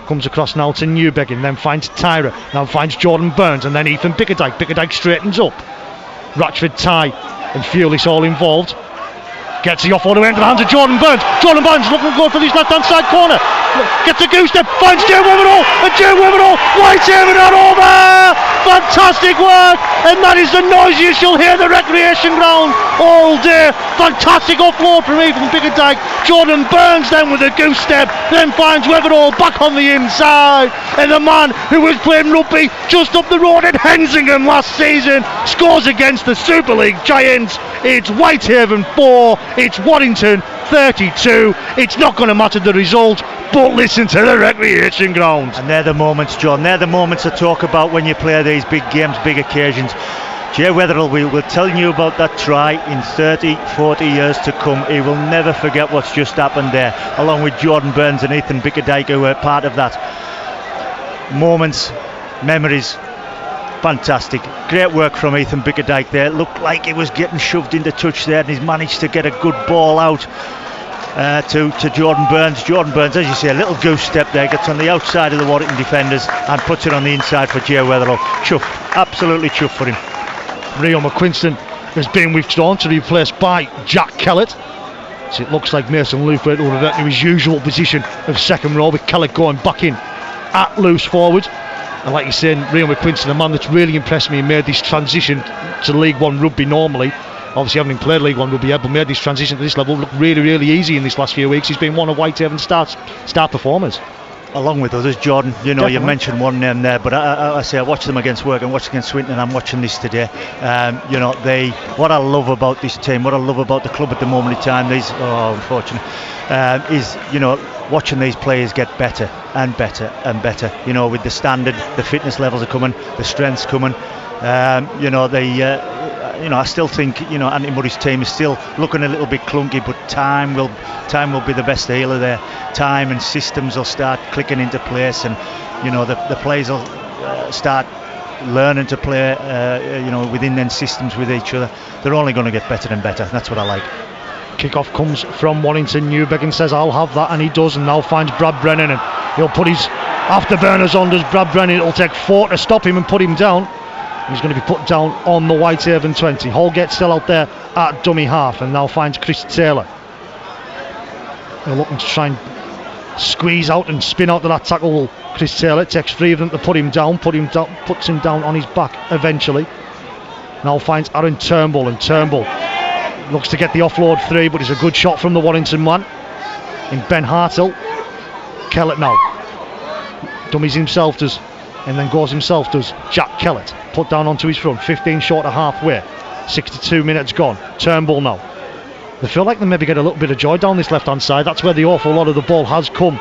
Comes across now to Newbegin, then finds Tyra, now finds Jordan Burns, and then Ethan Bickerdike. Bickerdike straightens up. Ratchford, Ty and Fulis all involved. Gets the off-order into the hands of Jordan Burns. Jordan Burns looking to go for this left-hand side corner. Gets a goose step, finds Jay Wimmerall, and Jay Wimmerall, Whitehaven are over! Fantastic work, and that is the noisiest you'll hear the recreation ground all day. Fantastic offload from Ethan Bickerdike. Jordan Burns then with a goose step, then finds Wimmerall back on the inside, and the man who was playing rugby just up the road at Hensingham last season scores against the Super League giants. It's Whitehaven 4, it's Warrington 32. It's not going to matter the result, but listen to the recreation ground. And they're the moments, John, they're the moments to talk about when you play these big games, big occasions. Jay Wetherell will tell you about that try in 30, 40 years to come. He will never forget what's just happened there, along with Jordan Burns and Ethan Bickerdike, who were part of that. Moments, memories, fantastic. Great work from Ethan Bickerdike there. It looked like he was getting shoved into touch there, and he's managed to get a good ball out to Jordan Burns. Jordan Burns, as you say, a little goose step there, gets on the outside of the Warrington defenders and puts it on the inside for Jay Wetherell. Chuffed, absolutely chuffed for him. Rio McQuinston has been withdrawn to be replaced by Jack Kellett. So it looks like Mason Luford will revert to his usual position of second row, with Kellett going back in at loose forward. And like you're saying, Rio McQuinston, a man that's really impressed me and made this transition to League One rugby normally. Obviously, having played League One rugby yet, but made this transition to this level look really, really easy in this last few weeks. He's been one of Whitehaven's star performers. Along with others, Jordan, you know, Definitely. you mentioned one name there, but I say I watched them against Work and watched against Swinton, and I'm watching this today. You know, what I love about this team, what I love about the club at the moment in time, unfortunate, is, you know, watching these players get better and better and better. You know, with the standard, the fitness levels are coming, the strength's coming. You know, I still think, you know, Anthony Murray's team is still looking a little bit clunky, but time will be the best healer there. Time and systems will start clicking into place, and you know, the players will start learning to play, you know, within them systems with each other. They're only going to get better and better. That's what I like. Kick-off comes from Warrington. Newbegin says, I'll have that, and he does, and now finds Brad Brennan, and he'll put his afterburners on. Does Brad Brennan? It'll take 4 to stop him and put him down. He's going to be put down on the Whitehaven 20. Holgate still out there at dummy half, and now finds Chris Taylor. They're looking to try and squeeze out and spin out of that tackle. Chris Taylor takes 3 of them to put him down, puts him down on his back eventually. Now finds Aaron Turnbull, and Turnbull looks to get the offload 3, but it's a good shot from the Warrington man in Ben Hartell. Kellett now dummies himself, does, and then goes himself, does Jack Kellett. Put down onto his front, 15 short of halfway, 62 minutes gone. Turnbull now. They feel like they maybe get a little bit of joy down this left hand side. That's where the awful lot of the ball has come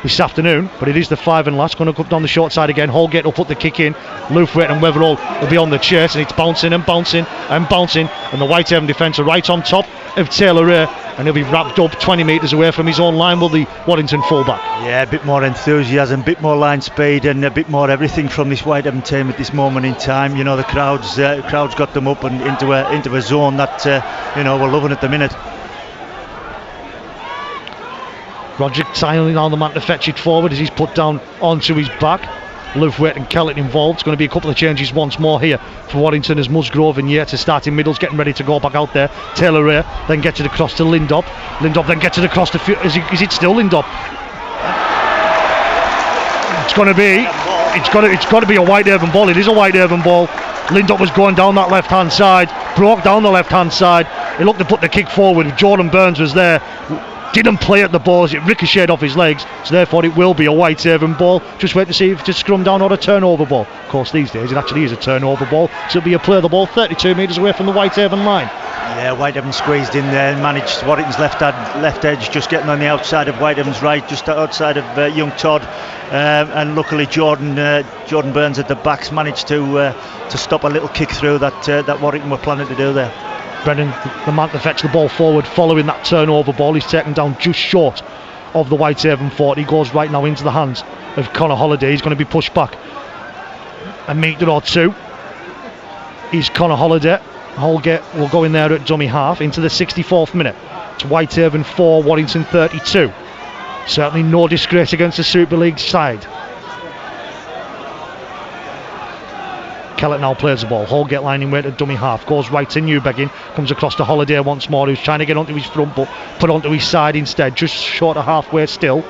this afternoon, but it is the 5 and last. Going to come down the short side again. Holgate will put the kick in. Lufwit and Wetherall will be on the chase, and it's bouncing and bouncing and bouncing, and the Whitehaven defence are right on top of Taylor Ray, and he'll be wrapped up 20 metres away from his own line, will the Warrington fullback. Yeah, a bit more enthusiasm, a bit more line speed, and a bit more everything from this Whitehaven team at this moment in time. You know, the crowd's got them up and into a zone that you know, we're loving at the minute. Roger tiling on the man to fetch it forward as he's put down onto his back. Lufwit and Kellett involved. It's going to be a couple of changes once more here for Warrington, as Musgrove and Weir to start in middles, getting ready to go back out there. Taylor Ray then gets it across to Lindop. Lindop then gets it across to is it still Lindop? It's got to be a Whitehaven ball. It is a Whitehaven ball. Lindop was going down that left hand side, broke down the left hand side. He looked to put the kick forward. Jordan Burns was there, didn't play at the ball as it ricocheted off his legs, so therefore it will be a Whitehaven ball. Just wait to see if it's a scrum down or a turnover ball. Of course, these days it actually is a turnover ball, so it'll be a play of the ball 32 metres away from the Whitehaven line. Yeah, Whitehaven squeezed in there and managed Warrington's left edge, just getting on the outside of Whitehaven's right, just outside of young Todd, and luckily Jordan Burns at the backs managed to stop a little kick through that Warrington were planning to do there. Brennan, the man to fetch the ball forward following that turnover ball, he's taken down just short of the Whitehaven 40. He goes right now into the hands of Connor Holliday. He's going to be pushed back a metre or two. He's Connor Holliday. Holgate will go in there at dummy half into the 64th minute. It's Whitehaven 4, Warrington 32. Certainly no disgrace against the Super League side. Kellett now plays the ball. Holgate lining weight at dummy half. Goes right to Newbegging. Comes across to Holliday once more, who's trying to get onto his front but put onto his side instead. Just short of halfway still.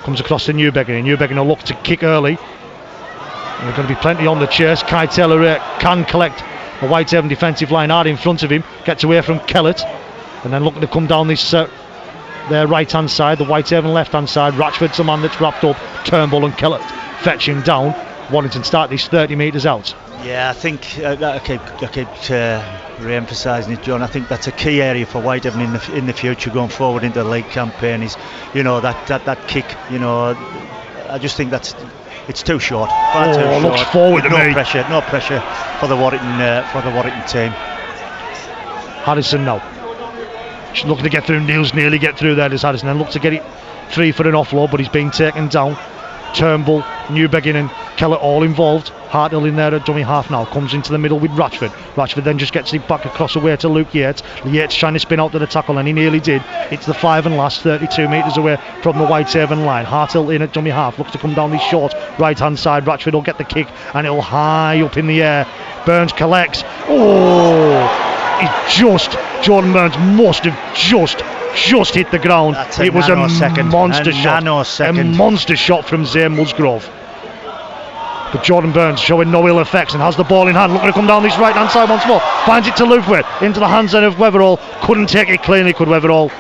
Comes across to Newbegging. And Newbegging will look to kick early. And there's going to be plenty on the chase. Kai Taylor can collect the Whitehaven defensive line hard in front of him. Gets away from Kellett. And then looking to come down this their right hand side. The Whitehaven left hand side. Ratchford's the man that's wrapped up. Turnbull and Kellett fetch him down. Warrington start this 30 metres out. Yeah, I think I keep re-emphasising it, John. I think that's a key area for Whitehaven in the future going forward into the league campaign. Is that kick. I just think it's too short. Far too short. Looks forward to me. No pressure for the Warrington team. Harrison now. She's looking to get through. Neil's nearly get through there. Does Harrison then look to get it free for an offload, but he's being taken down. Turnbull, Newbegging and Kellett all involved. Hartnell in there at dummy half now. Comes into the middle with Ratchford. Ratchford then just gets it back across away to Luke Yates. Yates trying to spin out to the tackle and he nearly did. It's the 5 and last, 32 metres away from the Whitehaven line. Hartnell in at dummy half. Looks to come down this short right hand side. Ratchford will get the kick and it'll high up in the air. Burns collects. Jordan Burns must have just hit the ground. It was a monster shot from Zane Musgrove. But Jordan Burns showing no ill effects and has the ball in hand, looking to come down this right hand side once more. Finds it to Lufway into the hands then of Weatherall. Couldn't take it cleanly, could Weatherall.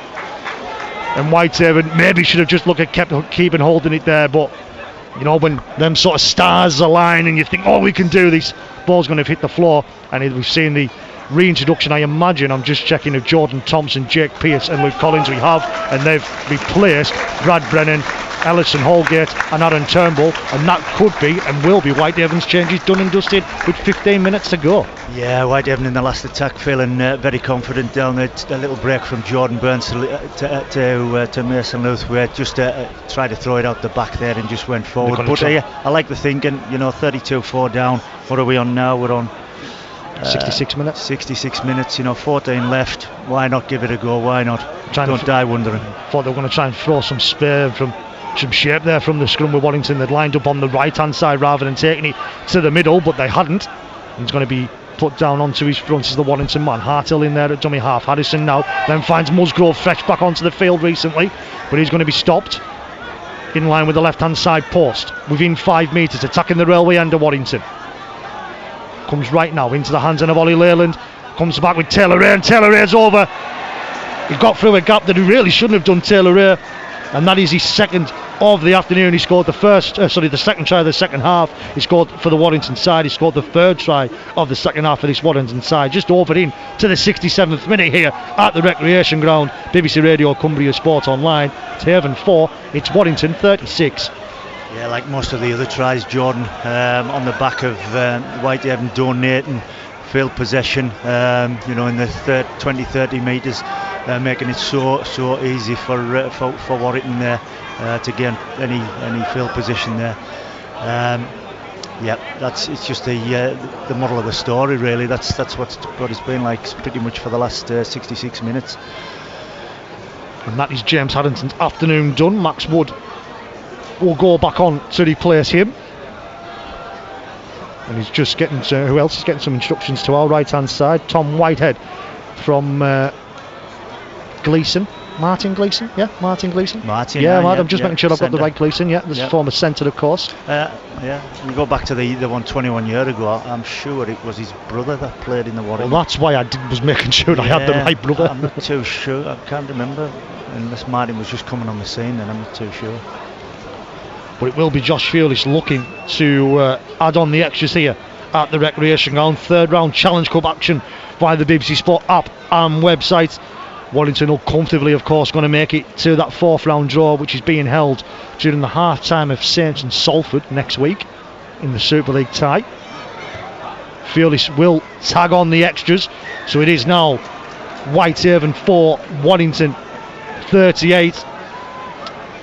And Whitehaven maybe should have just looked at keeping holding it there, but when them sort of stars align and you think, we can do this, ball's going to hit the floor. And we've seen the reintroduction, I imagine, I'm just checking, of Jordan Thompson, Jake Pearce and Luke Collins. We have, and they've replaced Brad Brennan, Ellison Holgate and Aaron Turnbull, and that could be and will be Whitehaven's changes done and dusted with 15 minutes to go. Yeah, Whitehaven in the last attack feeling very confident down there. A little break from Jordan Burns to Mason Lewis, just tried to throw it out the back there and just went forward. But I like the thinking, 32-4 down. What are we on now? We're on 66 minutes. 66 minutes, 14 left. Why not give it a go? Why not? Don't die wondering. Thought they were going to try and throw some spare from some shape there from the scrum with Warrington. They'd lined up on the right hand side rather than taking it to the middle, but they hadn't. And it's going to be put down onto his front as the Warrington man. Hartnell in there at dummy half. Harrison now then finds Musgrove fresh back onto the field recently, but he's going to be stopped in line with the left hand side post within 5 metres, attacking the railway end of Warrington. Comes right now into the hands of Ollie Leyland. Comes back with Taylor Ray, and Taylor Ray's over. He got through a gap that he really shouldn't have done, Taylor Ray, and that is his second of the afternoon. He scored the second try of the second half. He scored for the Warrington side. He scored the third try of the second half for this Warrington side. Just over in to the 67th minute here at the Recreation Ground. BBC Radio, Cumbria Sport Online. It's Haven 4, it's Warrington 36. Yeah, like most of the other tries, Jordan, on the back of Whitehaven donating field possession, in the 20-30 metres, making it so easy for Warrington there to gain any field position there. It's just the moral of the story, really. That's what it's been like pretty much for the last 66 minutes. And that is James Harrington's afternoon done. Max Wood will go back on to replace him, and he's just getting who else is getting some instructions to our right hand side. Tom Whitehead from Gleeson. Martin Gleeson. Martin, I'm just making sure I've got the right Gleeson. This former centre, of course. You go back to the one 21 years ago. I'm sure it was his brother that played in the Warrington. Well, that's why I was making sure I had the right brother. I'm not too sure. I can't remember unless Martin was just coming on the scene, and I'm not too sure. But it will be Josh Fewlish looking to add on the extras here at the Recreation Ground. Third round Challenge Cup action via the BBC Sport app and website. Warrington will comfortably, of course, going to make it to that fourth round draw, which is being held during the half time of Saints and Salford next week in the Super League tie. Fewlish will tag on the extras, so it is now Whitehaven 4, Warrington 38.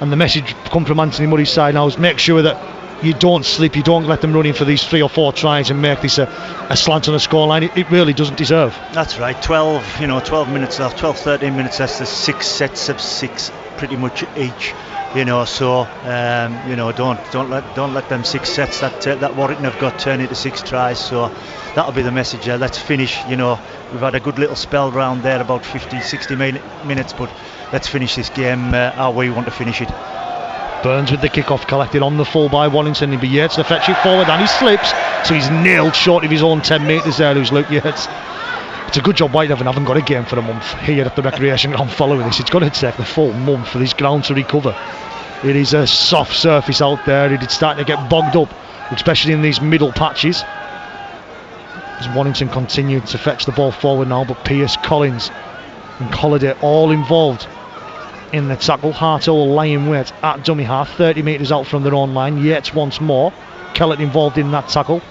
And the message come from Anthony Murray's side now is make sure that you don't slip, you don't let them run in for these 3 or 4 tries and make this a slant on a scoreline. It really doesn't deserve. That's right. 12 minutes left, 13 minutes left. There's 6 sets of 6 pretty much each. So don't let them 6 sets that Warrington have got turn into 6 tries. So that'll be the message. Let's finish. We've had a good little spell round there, about 50-60 minutes, but let's finish this game how we want to finish it. Burns with the kick-off collected on the full by Warrington. It'll be Yates to fetch it forward and he slips, so he's nailed short of his own 10 metres there, who's Luke Yates. It's a good job Whitehaven haven't got a game for a month here at the recreation ground following this. It's going to take the full month for this ground to recover. It is a soft surface out there. It's starting to get bogged up, especially in these middle patches. As Warrington continue to fetch the ball forward now, but Pearce, Collins and Colliday all involved in the tackle. Hartle lying wait at dummy half, 30 metres out from their own line. Yates once more. Kellett involved in that tackle.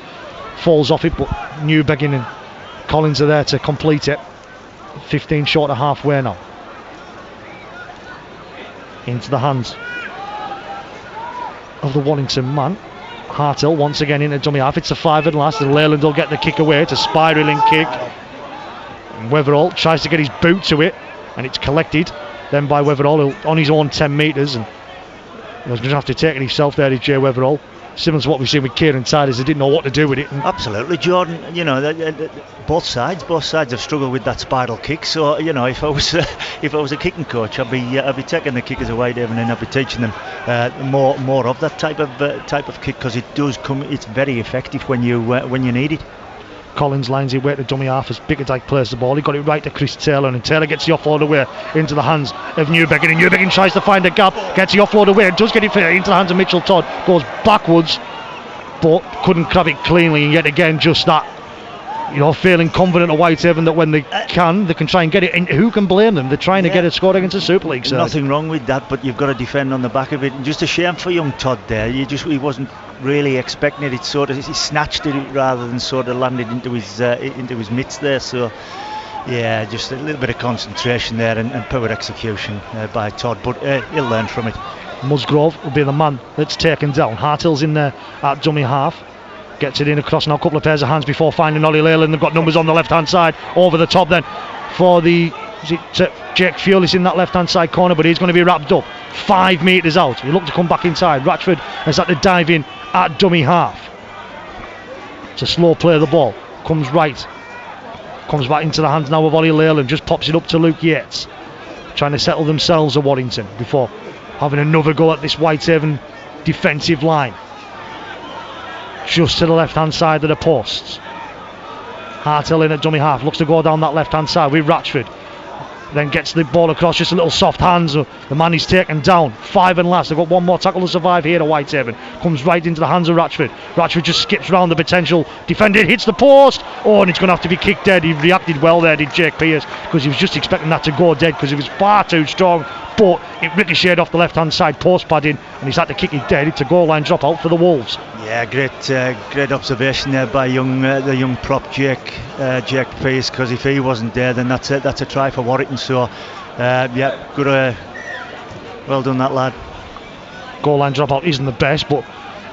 Falls off it, but Newbegging and Collins are there to complete it. 15 short of halfway now. Into the hands of the Warrington man. Hartle once again into dummy half. It's a 5 and last, and Leyland will get the kick away. It's a spiralling kick. And Weatherall tries to get his boot to it, and it's collected then by Weatherall on his own 10 metres, and he was going to have to take it himself there, is Jay Weatherall. Similar to what we've seen with Kieran Tiders, they didn't know what to do with it. Absolutely, Jordan. Both sides have struggled with that spiral kick. So if I was a kicking coach, I'd be taking the kickers away, David, and I'd be teaching them more of that type of kick, because it does come. It's very effective when you need it. Collins lines it way to dummy half as Bickerdike plays the ball. He got it right to Chris Taylor, and Taylor gets the offload away into the hands of Newbegging, and Newbegging tries to find a gap, gets the offload away and does get it into the hands of Mitchell Todd, goes backwards but couldn't grab it cleanly, and yet again just that, feeling confident of Whitehaven that when they can try and get it, and who can blame them? They're trying to get it scored against the Super League side. Nothing wrong with that, but you've got to defend on the back of it, and just a shame for young Todd there. He wasn't really expecting it. He snatched it rather than sort of landed into his mitts there. So yeah, just a little bit of concentration there and poor execution by Todd, but he'll learn from it. Musgrove will be the man that's taken down. Hartill's in there at dummy half, gets it in across now, a couple of pairs of hands before finding Ollie Leyland. They've got numbers on the left hand side, over the top then for Jake Fewlis in that left hand side corner, but he's going to be wrapped up 5 metres out. He looked to come back inside. Ratchford has had to dive in at dummy half. It's a slow play of the ball, comes right, comes back into the hands now of Ollie Leyland, just pops it up to Luke Yates, trying to settle themselves at Warrington before having another go at this Whitehaven defensive line. Just to the left hand side of the posts. Hartle in at dummy half, looks to go down that left hand side with Ratchford, then gets the ball across, just a little soft hands. The man is taken down. 5 and last. They've got one more tackle to survive here at Whitehaven. Comes right into the hands of Ratchford. Ratchford just skips round the potential defender, hits the post. And it's going to have to be kicked dead. He reacted well there, did Jake Pearce, because he was just expecting that to go dead because it was far too strong. But it ricocheted off the left hand side post padding, and he's had to kick it dead. It's a goal line drop out for the Wolves. Yeah, great observation there by the young prop Jake Pearce, because if he wasn't there, then that's a try for Warrington. So good, well done that lad. Goal line drop out isn't the best, but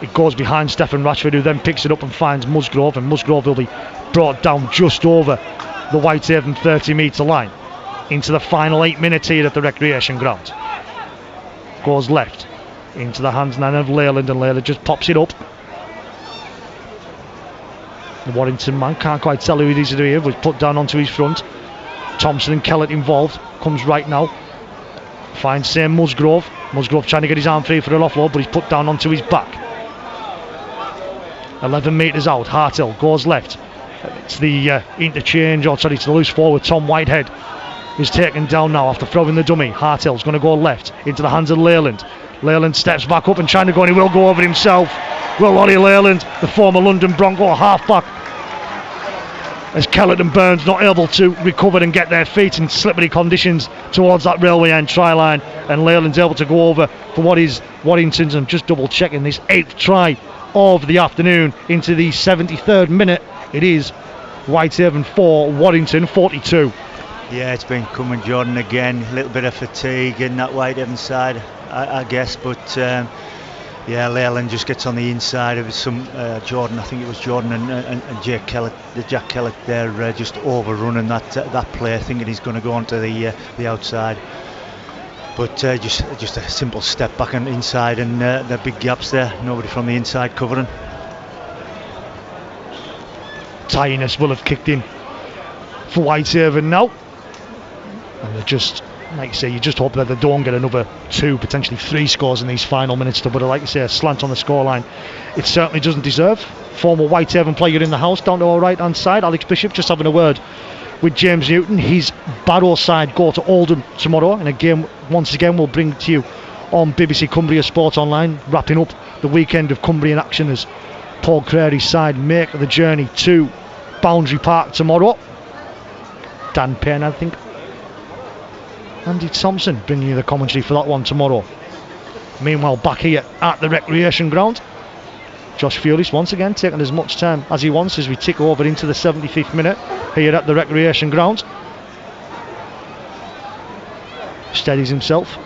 it goes behind Stephen Ratchford, who then picks it up and finds Musgrove, and Musgrove will be brought down just over the Whitehaven 30 metre line into the final 8 minutes here at the recreation ground. Goes left into the hands now of Leyland, and Leyland just pops it up. The Warrington man can't quite tell who it is here, was put down onto his front. Thompson and Kellett involved, comes right now, finds Sam Musgrove trying to get his arm free for an offload, but he's put down onto his back. 11 metres out, Hartle goes left. It's the interchange, it's the loose forward. Tom Whitehead is taken down now after throwing the dummy. Hartill's going to go left into the hands of Leyland. Leyland steps back up and trying to go, and he will go over himself. Well, Ollie Leyland, the former London Bronco halfback, as Kellett and Burns not able to recover and get their feet in slippery conditions towards that railway end try line, and Leyland's able to go over for what is Warrington's, and just double checking, this 8th try of the afternoon into the 73rd minute. It is Whitehaven 4, Warrington 42. Yeah, it's been coming, Jordan, again. A little bit of fatigue in that Whitehaven side. I guess, but yeah, Leyland just gets on the inside of some Jordan. I think it was Jordan and Jack Kellett there just overrunning that play, thinking he's going to go onto the outside. But just a simple step back and inside, and the big gaps there. Nobody from the inside covering. Tidiness will have kicked in for Whitehaven now, and they're just, like you say, you just hope that they don't get another 2, potentially 3 scores in these final minutes to put, like you say, a slant on the scoreline. It certainly doesn't deserve. Former Whitehaven player in the house down to our right hand side, Alex Bishop, just having a word with James Newton. His Barrow side go to Oldham tomorrow in a game once again we'll bring to you on BBC Cumbria Sport Online, wrapping up the weekend of Cumbrian action as Paul Crary's side make the journey to Boundary Park tomorrow. Dan Payne, I think, Andy Thompson bringing you the commentary for that one tomorrow. Meanwhile, back here at the recreation ground, Josh Fewlis once again taking as much time as he wants as we tick over into the 75th minute here at the recreation ground. Steadies himself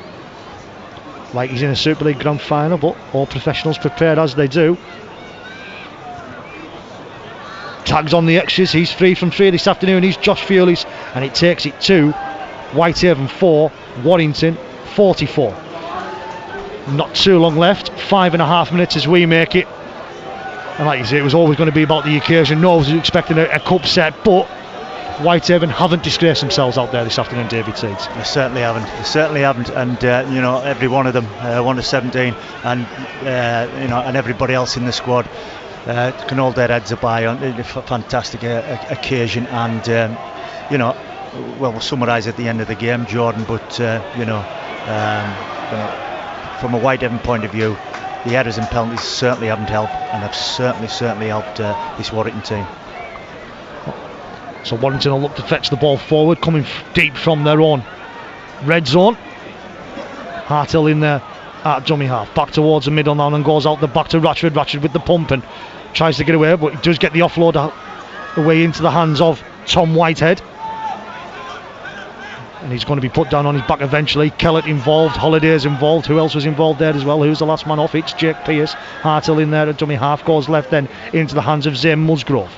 like he's in a Super League Grand Final, but all professionals prepared as they do. Tags on the extras, he's 3 from 3 this afternoon, he's Josh Fewlis, and it takes it to Whitehaven 4, Warrington 44. Not too long left, 5.5 minutes as we make it. And like you say, it was always going to be about the occasion. No one was expecting a cup set, but Whitehaven haven't disgraced themselves out there this afternoon, David Seeds. They certainly haven't. And you know, every one of them, 1 to 17, and you know, and everybody else in the squad can hold their heads up high on a fantastic occasion. And you know, well, we'll summarise at the end of the game, Jordan. But you know, from a Whitehaven point of view, the errors and penalties certainly haven't helped, and have certainly helped this Warrington team. So Warrington will look to fetch the ball forward, coming deep from their own red zone. Hartill in there at dummy half, back towards the middle now, and goes out the back to Ratchford. Ratchford with the pump and tries to get away, but he does get the offload away into the hands of Tom Whitehead. And he's going to be put down on his back eventually. Kellett involved, Holiday's involved. Who else was involved there as well? Who's the last man off? It's Jake Pearce. Hartill in there at dummy half, goes left then into the hands of Zane Musgrove.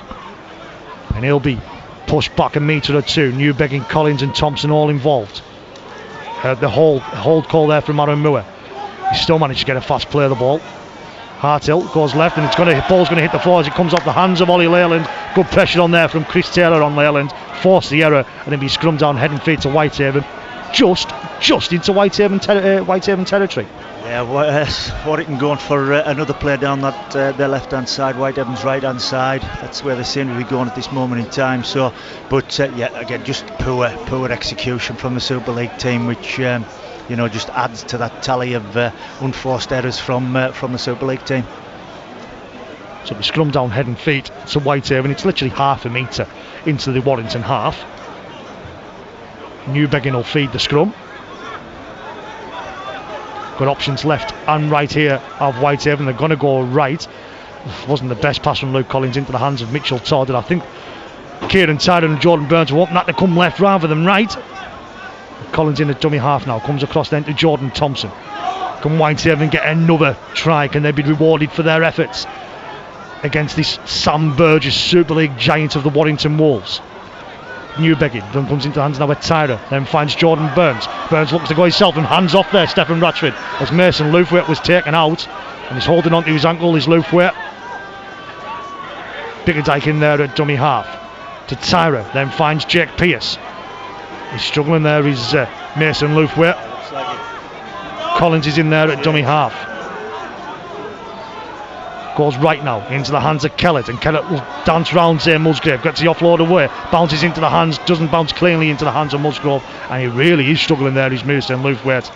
And he'll be pushed back a metre or 2. Newbegging, Collins and Thompson all involved. The hold call there from Aaron Moore. He still managed to get a fast play of the ball. Hartill goes left, and ball's going to hit the floor as it comes off the hands of Ollie Leyland. Good pressure on there from Chris Taylor on Leyland. Force the error, and then be scrummed down head and feet to Whitehaven. Just into Whitehaven territory. Yeah, Warrington going for another play down that their left hand side, Whitehaven's right hand side. That's where they seem to be going at this moment in time. So, but yeah, again, just poor execution from the Super League team, which you know, just adds to that tally of unforced errors from the Super League team. So we scrum down head and feet to Whitehaven. It's literally half a metre into the Warrington half. Newbegging will feed the scrum. Got options left and right here of Whitehaven. They're going to go right. Wasn't the best pass from Luke Collins into the hands of Mitchell Todd, and I think Kieran Tyron and Jordan Burns will want that to come left rather than right. Collins in the dummy half now, comes across then to Jordan Thompson. Can Whitehaven get another try? Can they be rewarded for their efforts against this Sam Burgess Super League giant of the Warrington Wolves? Newbegging then comes into the hands now with Tyra, then finds Jordan Burns. Burns looks to go himself and hands off there Stephen Ratchford as Mason Lufwaite was taken out, and he's holding on to his ankle, is Lufwaite. Biggerdike in there at dummy half to Tyra, then finds Jake Pearce. He's struggling there, is Mason Lufwaite. Collins is in there at dummy half. Goes right now into the hands of Kellett, and Kellett will dance round Zane Musgrave, gets the offload away, bounces into the hands, doesn't bounce cleanly into the hands of Musgrove, and he really is struggling there, he's Mason Lufwaite.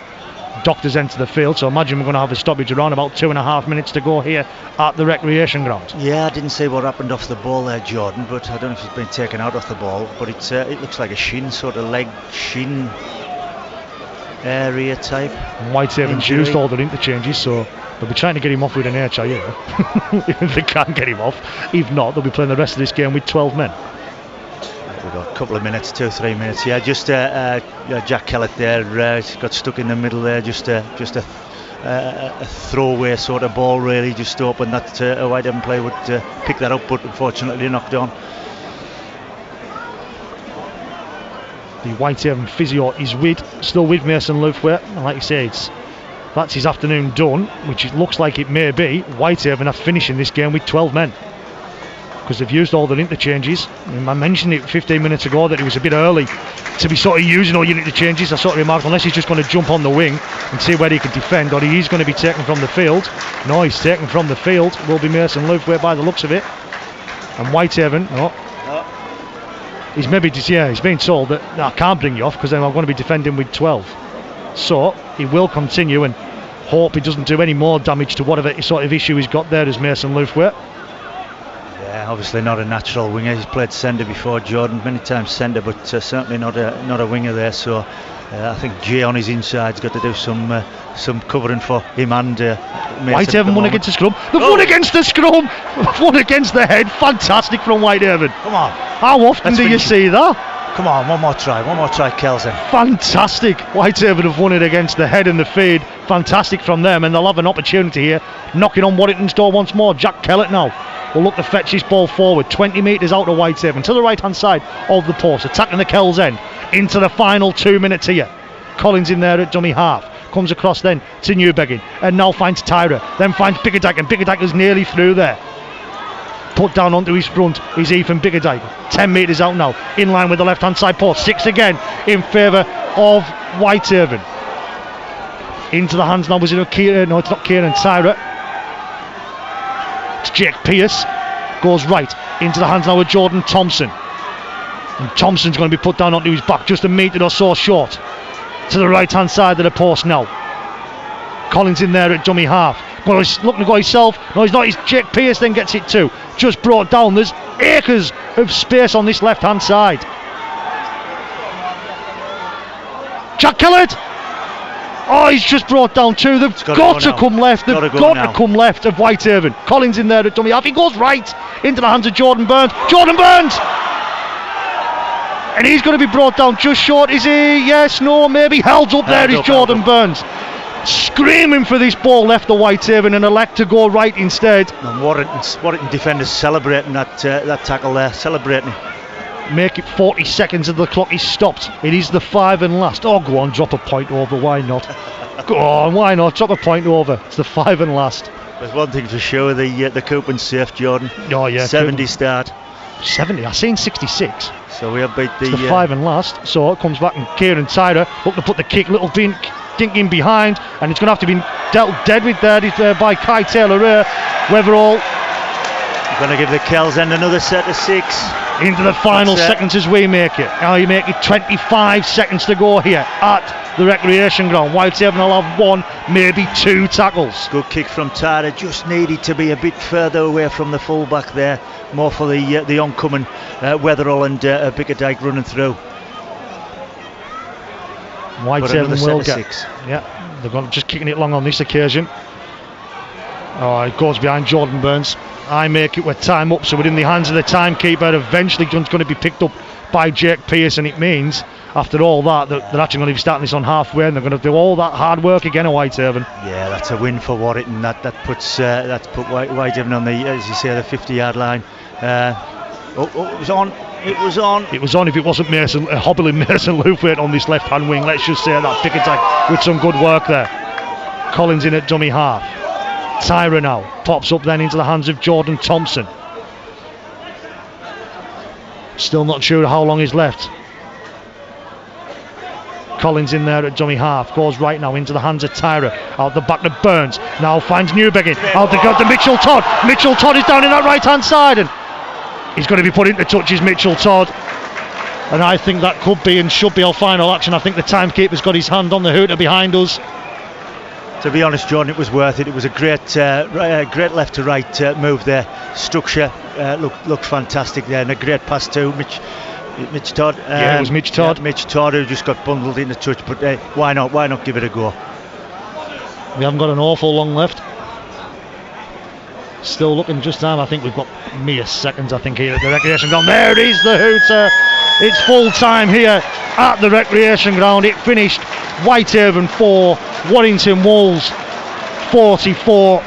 Doctors enter the field, so imagine we're going to have a stoppage around about 2.5 minutes to go here at the recreation ground. Yeah, I didn't see what happened off the ball there, Jordan, but I don't know if it's been taken out off the ball, but it looks like a shin, sort of leg shin area type. Whitehaven's used all their interchanges, so they'll be trying to get him off with an HIA if they can't get him off. If not, they'll be playing the rest of this game with 12 men. We've got a couple of minutes, 2-3 minutes. Yeah, just Jack Kellett there. He's got stuck in the middle there. Just a throwaway sort of ball, really. Just hoping that a Whitehaven player would pick that up, but unfortunately knocked on. The Whitehaven physio is still with Mason Loufway, and like you say, that's his afternoon done, which it looks like it may be. Whitehaven are finishing this game with 12 men because they've used all their interchanges. I mentioned it 15 minutes ago that it was a bit early to be sort of using all your interchanges. I sort of remarked, unless he's just going to jump on the wing and see where he can defend, or he is going to be taken from the field. No, he's taken from the field. Will be Mason Loufway by the looks of it. And Whitehaven, he's maybe just, he's been told that I can't bring you off because then I'm going to be defending with 12. So he will continue and hope he doesn't do any more damage to whatever sort of issue he's got there as Mason Loufway. Yeah, obviously not a natural winger. He's played centre before, Jordan, many times centre, but certainly not a winger there. So I think Jay on his inside's got to do some covering for him and Whitehaven won against the scrum. They've won against the scrum. They've won against the head. Fantastic from Whitehaven. Come on. How often do you see that? Come on, one more try, Kelsen. Fantastic. Whitehaven have won it against the head and the feed. Fantastic from them, and they'll have an opportunity here, knocking on Warrington's door once more. Jack Kellett now will look to fetch this ball forward, 20 metres out of Whitehaven, to the right hand side of the post, attacking the Kells end, into the final 2 minutes here. Collins in there at dummy half, comes across then to Newbegging, and now finds Tyra, then finds Biggerdike, and Biggerdike's nearly through there. Put down onto his front is Ethan Biggerdike, 10 metres out now, in line with the left hand side post, 6 again in favour of Whitehaven. Into the hands now, was it Kieran? No, it's not Kieran, Tyra. It's Jake Pearce, goes right into the hands now of Jordan Thompson, and Thompson's going to be put down onto his back, just a metre or so short, to the right hand side of the post now. Collins in there at dummy half, well, he's looking to go himself. No, he's not. He's Jake Pearce then gets it too, just brought down. There's acres of space on this left hand side. Jack Kellett, oh, he's just brought down two. They've got to come left. They've got to come left of Whitehaven. Collins in there at dummy half. He goes right into the hands of Jordan Burns. Jordan Burns! And he's going to be brought down just short. Is he? Yes, no, maybe. Held up there is Jordan Burns. Screaming for this ball left the Whitehaven and elect to go right instead. And Warrington defenders celebrating that tackle there. Celebrating. Make it 40 seconds of the clock is stopped. It is the 5 and last. Oh, go on, drop a point over. Why not? Go on, why not? Drop a point over. It's the 5 and last. There's one thing for sure, the coupon's safe, Jordan. Oh yeah, 70 start. 70, I've seen 66. So we have beat the 5 and last. So it comes back, and Kieran Tyra look to put the kick, little dink in behind, and it's going to have to be dealt dead with there by Kai Taylor. Weatherall going to give the Kells end another set of 6. Into the final seconds as we make it. Now you make it 25 seconds to go here at the recreation ground. Whitehaven will have 1, maybe 2 tackles. Good kick from Tyra, just needed to be a bit further away from the fullback there, more for the oncoming Weatherall and Biggerdike running through. Whitehaven will get 6. Yeah, they're going just kicking it long on this occasion. Oh, it goes behind Jordan Burns. I make it with time up, so we're in the hands of the timekeeper. Eventually it's going to be picked up by Jake Pearce, and it means after all that they're actually going to be starting this on halfway, and they're going to do all that hard work again at Whitehaven. Yeah, that's a win for Warrington. That puts Whitehaven on the, as you say, the 50-yard line. It was on. It was on if it wasn't hobbling Mason Loufway on this left hand wing. Let's just say that Biggerdike with some good work there. Collins in at dummy half. Tyra now pops up then into the hands of Jordan Thompson. Still not sure how long is left. Collins in there at dummy half, goes right now into the hands of Tyra, out the back to Burns, now finds Newbegging, out the gut to Mitchell Todd. Mitchell Todd is down in that right hand side, and he's going to be put into touches, Mitchell Todd. And I think that could be and should be our final action. I think the timekeeper's got his hand on the hooter behind us. To be honest, John, it was worth it. It was a great left to right move there. Structure looked fantastic there, and a great pass to Mitch Todd. Yeah, it was Mitch Todd. Yeah, Mitch Todd, who just got bundled into touch. But why not give it a go? We haven't got an awful long left. Still looking just time. I think we've got mere seconds, I think, here at the recreation ground. There is the hooter. It's full time here at the recreation ground. It finished Whitehaven 4, Warrington Wolves 44.